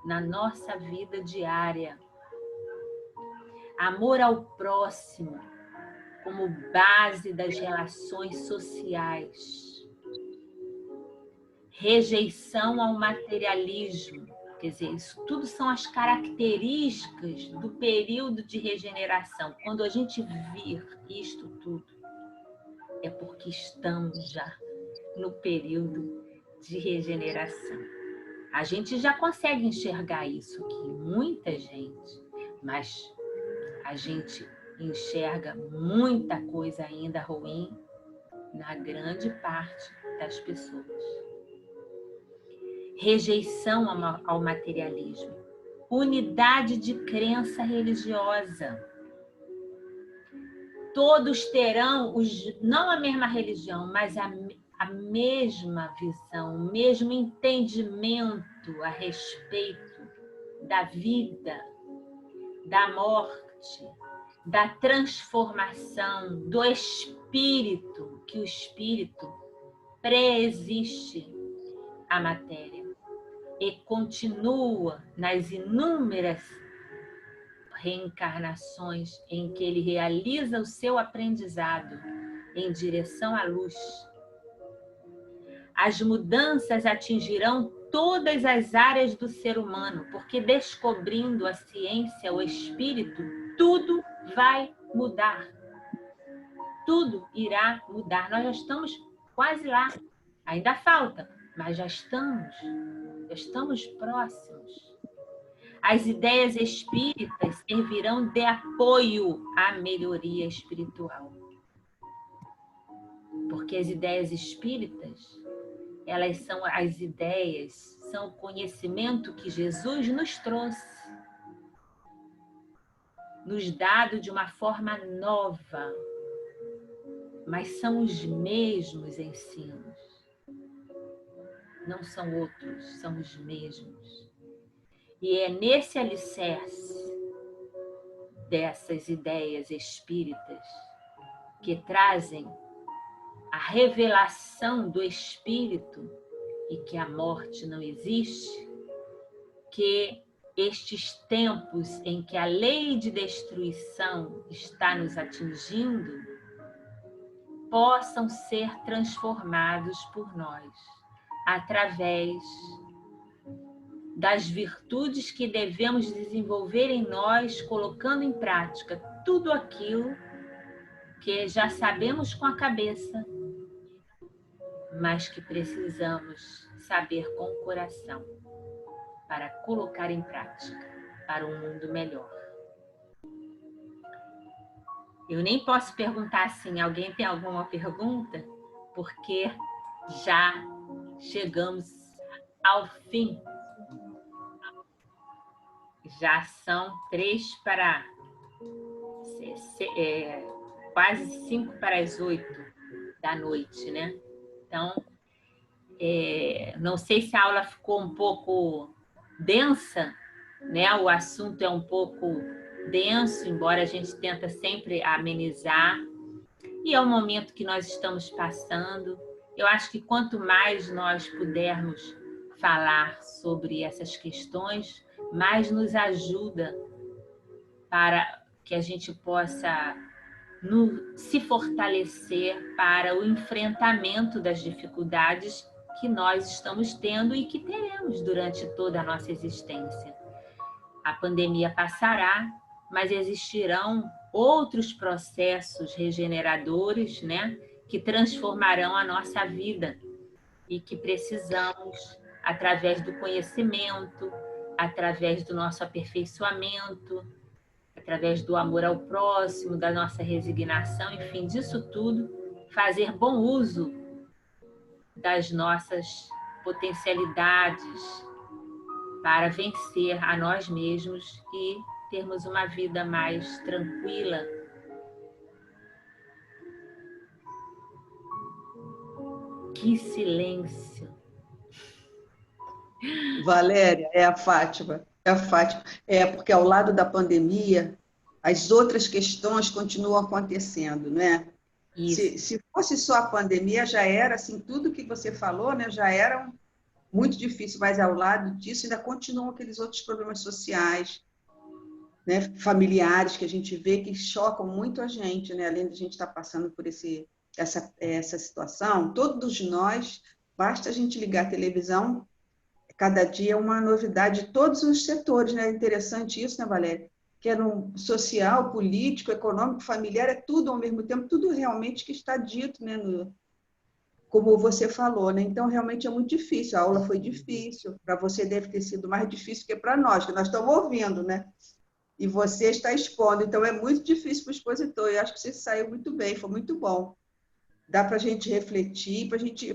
Speaker 1: na nossa vida diária. Amor ao próximo como base das relações sociais. Rejeição ao materialismo. Quer dizer, isso tudo são as características do período de regeneração. Quando a gente vir isto tudo, é porque estamos já no período de regeneração. A gente já consegue enxergar isso aqui, muita gente, mas a gente enxerga muita coisa ainda ruim na grande parte das pessoas. Rejeição ao materialismo. Unidade de crença religiosa. Todos terão, não a mesma religião, mas a mesma visão, o mesmo entendimento a respeito da vida, da morte, da transformação, do espírito, que o espírito preexiste à matéria e continua nas inúmeras reencarnações em que ele realiza o seu aprendizado em direção à luz. As mudanças atingirão todas as áreas do ser humano, porque descobrindo a ciência, o espírito, tudo vai mudar. Tudo irá mudar. Nós já estamos quase lá. Ainda falta, mas já estamos próximos. As ideias espíritas servirão de apoio à melhoria espiritual. Porque as ideias espíritas, elas são as ideias, são o conhecimento que Jesus nos trouxe, nos dado de uma forma nova, mas são os mesmos ensinos. Não são outros, são os mesmos. E é nesse alicerce dessas ideias espíritas que trazem a revelação do espírito e que a morte não existe, que estes tempos em que a lei de destruição está nos atingindo possam ser transformados por nós através das virtudes que devemos desenvolver em nós, colocando em prática tudo aquilo que já sabemos com a cabeça, mas que precisamos saber com o coração para colocar em prática para um mundo melhor. Eu nem posso perguntar assim, alguém tem alguma pergunta? Porque já chegamos ao fim. Já são quase 7:05 da noite, né? Então, não sei se a aula ficou um pouco densa, né? O assunto é um pouco denso, embora a gente tenta sempre amenizar. E é o momento que nós estamos passando. Eu acho que quanto mais nós pudermos falar sobre essas questões, mais nos ajuda para que a gente possa se fortalecer para o enfrentamento das dificuldades que nós estamos tendo e que teremos durante toda a nossa existência. A pandemia passará, mas existirão outros processos regeneradores, né, que transformarão a nossa vida e que precisamos, através do conhecimento, através do nosso aperfeiçoamento, através do amor ao próximo, da nossa resignação, enfim, disso tudo, fazer bom uso das nossas potencialidades para vencer a nós mesmos e termos uma vida mais tranquila. Que silêncio!
Speaker 5: Valéria, é a Fátima. É a Fátima. Porque ao lado da pandemia, as outras questões continuam acontecendo, né? Se fosse só a pandemia, já era, assim, tudo que você falou, né, já era muito difícil, mas ao lado disso ainda continuam aqueles outros problemas sociais, né, familiares, que a gente vê que chocam muito a gente, né? Além de a gente estar passando por essa situação, todos nós, basta a gente ligar a televisão, cada dia é uma novidade de todos os setores, né? É interessante isso, né, Valéria? Que é no social, político, econômico, familiar, é tudo ao mesmo tempo, tudo realmente que está dito, né? Como você falou, né? Então, realmente é muito difícil. A aula foi difícil, para você deve ter sido mais difícil que para nós, que nós estamos ouvindo, né? E você está expondo, então é muito difícil para o expositor. Eu acho que você saiu muito bem, foi muito bom. Dá para a gente refletir,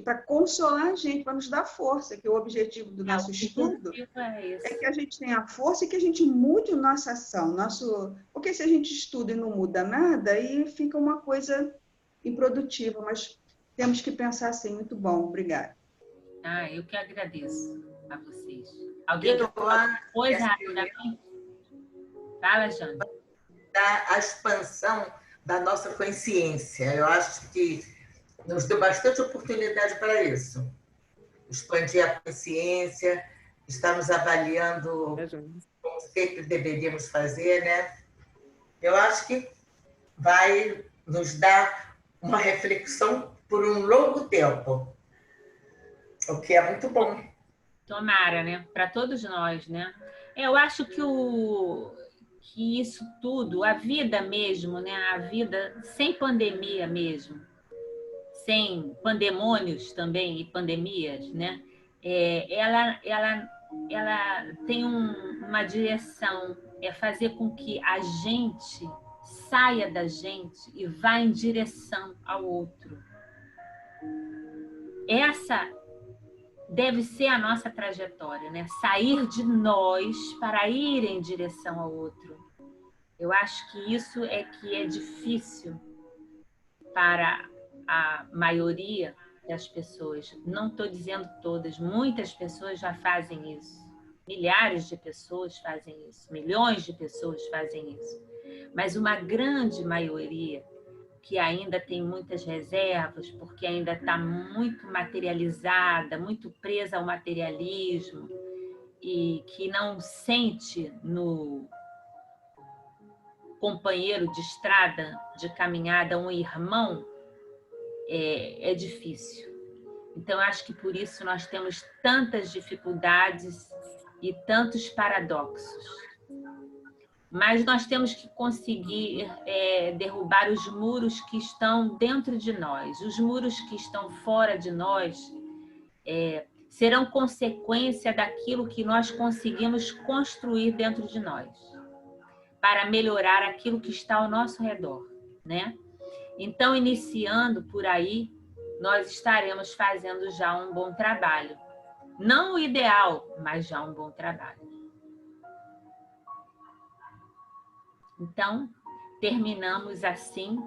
Speaker 5: para consolar a gente, para nos dar força, que o objetivo do nosso estudo é que a gente tenha força e que a gente mude a nossa ação. Porque se a gente estuda e não muda nada, aí fica uma coisa improdutiva, mas temos que pensar assim. Muito bom, obrigada.
Speaker 1: Eu que agradeço a vocês. Alguém quer falar uma coisa rapidamente? Fala, Jane.
Speaker 7: A expansão da nossa consciência. Eu acho que nos deu bastante oportunidade para isso. Expandir a consciência, estamos avaliando como sempre deveríamos fazer, né? Eu acho que vai nos dar uma reflexão por um longo tempo, o que é muito bom.
Speaker 1: Tomara, né? Para todos nós, né? Eu acho que isso tudo, a vida mesmo, né? A vida sem pandemia mesmo, sem pandemônios também e pandemias, né? Ela tem uma direção, é fazer com que a gente saia da gente e vá em direção ao outro. Essa deve ser a nossa trajetória, né? Sair de nós para ir em direção ao outro. Eu acho que isso é que é difícil para a maioria das pessoas, não estou dizendo todas, muitas pessoas já fazem isso. Milhares de pessoas fazem isso, milhões de pessoas fazem isso. Mas uma grande maioria que ainda tem muitas reservas, porque ainda está muito materializada, muito presa ao materialismo, e que não sente no companheiro de estrada, de caminhada, um irmão, é difícil. Então, acho que por isso nós temos tantas dificuldades e tantos paradoxos. Mas nós temos que conseguir derrubar os muros que estão dentro de nós. Os muros que estão fora de nós serão consequência daquilo que nós conseguimos construir dentro de nós, para melhorar aquilo que está ao nosso redor, né? Então, iniciando por aí, nós estaremos fazendo já um bom trabalho. Não o ideal, mas já um bom trabalho. Então, terminamos assim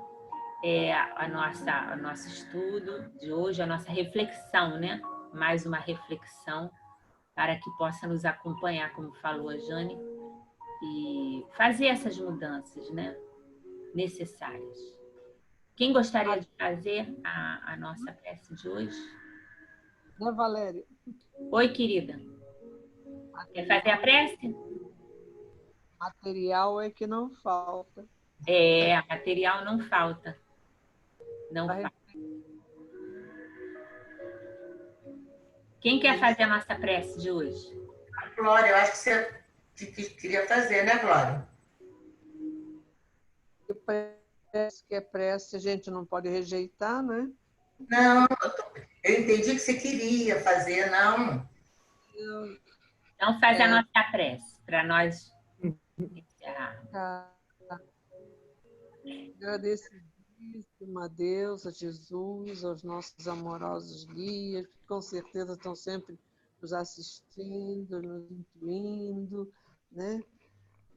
Speaker 1: o nosso estudo de hoje, a nossa reflexão, né? Mais uma reflexão para que possa nos acompanhar, como falou a Jane, e fazer essas mudanças, né? Necessárias. Quem gostaria de fazer a nossa prece de hoje?
Speaker 4: Né, Valéria?
Speaker 1: Oi, querida. Quer fazer a prece?
Speaker 4: Material é que não falta.
Speaker 1: Material não falta. Não falta. Quem quer fazer a nossa prece de hoje?
Speaker 7: Glória, eu acho que você queria fazer, né, Glória?
Speaker 4: Que é prece, a gente não pode rejeitar, né?
Speaker 7: Não, eu entendi que você queria fazer, não.
Speaker 1: Então faz a nossa prece, para nós encerrarmos.
Speaker 4: Agradecidíssima a Deus, a Jesus, aos nossos amorosos guias, que com certeza estão sempre nos assistindo, nos incluindo, né?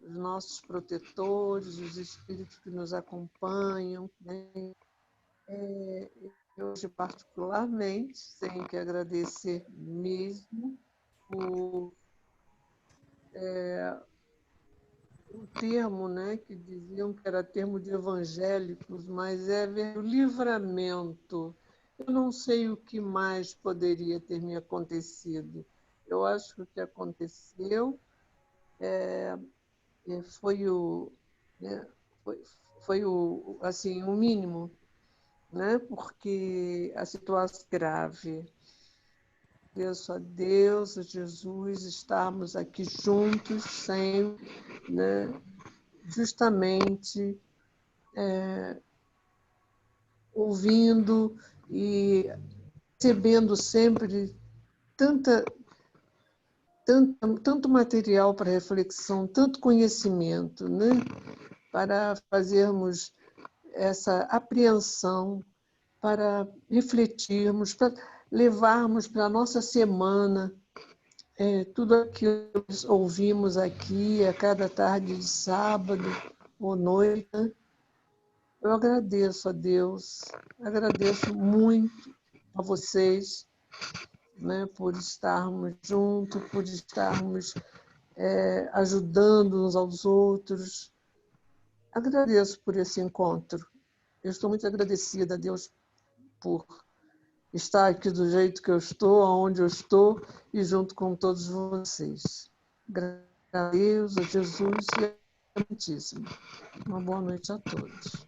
Speaker 4: Os nossos protetores, os espíritos que nos acompanham, né? Hoje, particularmente, tenho que agradecer mesmo por um termo, né, que diziam que era termo de evangélicos, mas é o livramento. Eu não sei o que mais poderia ter me acontecido. Eu acho que o que aconteceu foi assim, o mínimo, né? Porque a situação é grave. Agradeço a Deus, a Jesus, estarmos aqui juntos sempre, né? Justamente ouvindo e recebendo sempre tanto material para reflexão, tanto conhecimento, né? Para fazermos essa apreensão, para refletirmos, para levarmos para a nossa semana tudo aquilo que ouvimos aqui a cada tarde de sábado ou noite. Né? Eu agradeço a Deus, agradeço muito a vocês, né, por estarmos juntos, por estarmos ajudando uns aos outros. Agradeço por esse encontro. Eu estou muito agradecida a Deus por estar aqui do jeito que eu estou, aonde eu estou e junto com todos vocês. Graças a Deus, a Jesus e a Santíssima. Uma boa noite a todos.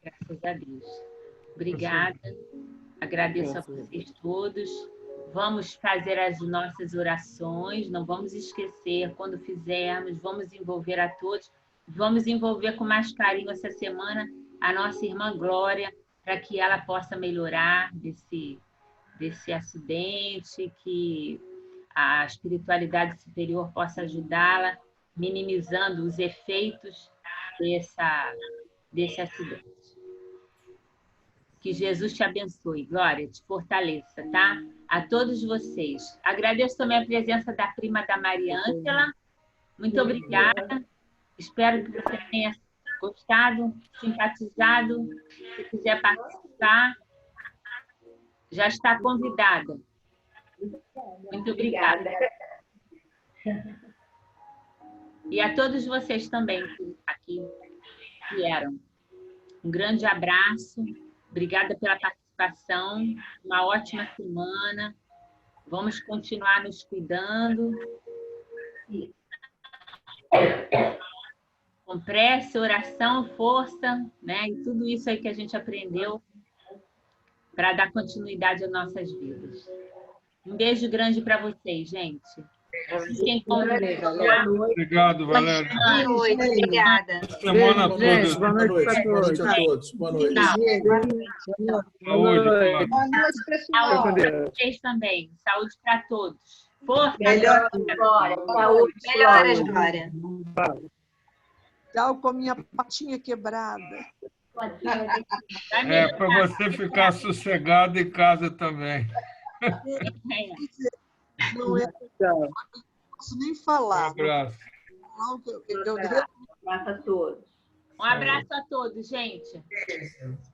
Speaker 1: Graças a Deus. Obrigada. Agradeço a vocês todos. Vamos fazer as nossas orações, não vamos esquecer, quando fizermos, vamos envolver a todos. Vamos envolver com mais carinho essa semana a nossa irmã Glória, para que ela possa melhorar desse acidente, que a espiritualidade superior possa ajudá-la, minimizando os efeitos desse acidente. Que Jesus te abençoe, Glória, te fortaleça, tá? A todos vocês. Agradeço também a presença da prima da Maria Ângela. Muito obrigada. Espero que você tenha gostado, simpatizado. Se quiser participar, já está convidada. Muito obrigada. E a todos vocês também que aqui vieram. Um grande abraço. Obrigada pela participação. Uma ótima semana. Vamos continuar nos cuidando. Com prece, oração, força, né? E tudo isso aí que a gente aprendeu para dar continuidade às nossas vidas. Um beijo grande para vocês, gente. Fiquem com Deus.
Speaker 3: Obrigado, Valéria.
Speaker 9: Boa noite, obrigada.
Speaker 3: Semana
Speaker 8: Gente,
Speaker 3: toda.
Speaker 8: boa noite para
Speaker 11: Boa noite
Speaker 8: todos.
Speaker 11: a todos. Boa noite.
Speaker 3: Saúde, claro.
Speaker 2: Boa noite, pessoal.
Speaker 1: Saúde para vocês também. Saúde para todos. Força.
Speaker 6: Melhor Glória. Saúde,
Speaker 9: Melhoras, Glória.
Speaker 4: Tchau com a minha patinha quebrada.
Speaker 3: É, para você ficar sossegado em casa também.
Speaker 4: Não é, não posso nem falar.
Speaker 3: Um abraço.
Speaker 6: Abraço a todos.
Speaker 1: Um abraço a todos, gente.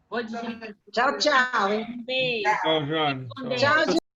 Speaker 1: Vou digitar.
Speaker 10: Tchau, tchau, hein?
Speaker 1: Um beijo.
Speaker 3: Tchau, Jane.
Speaker 1: Com Deus.
Speaker 10: Tchau,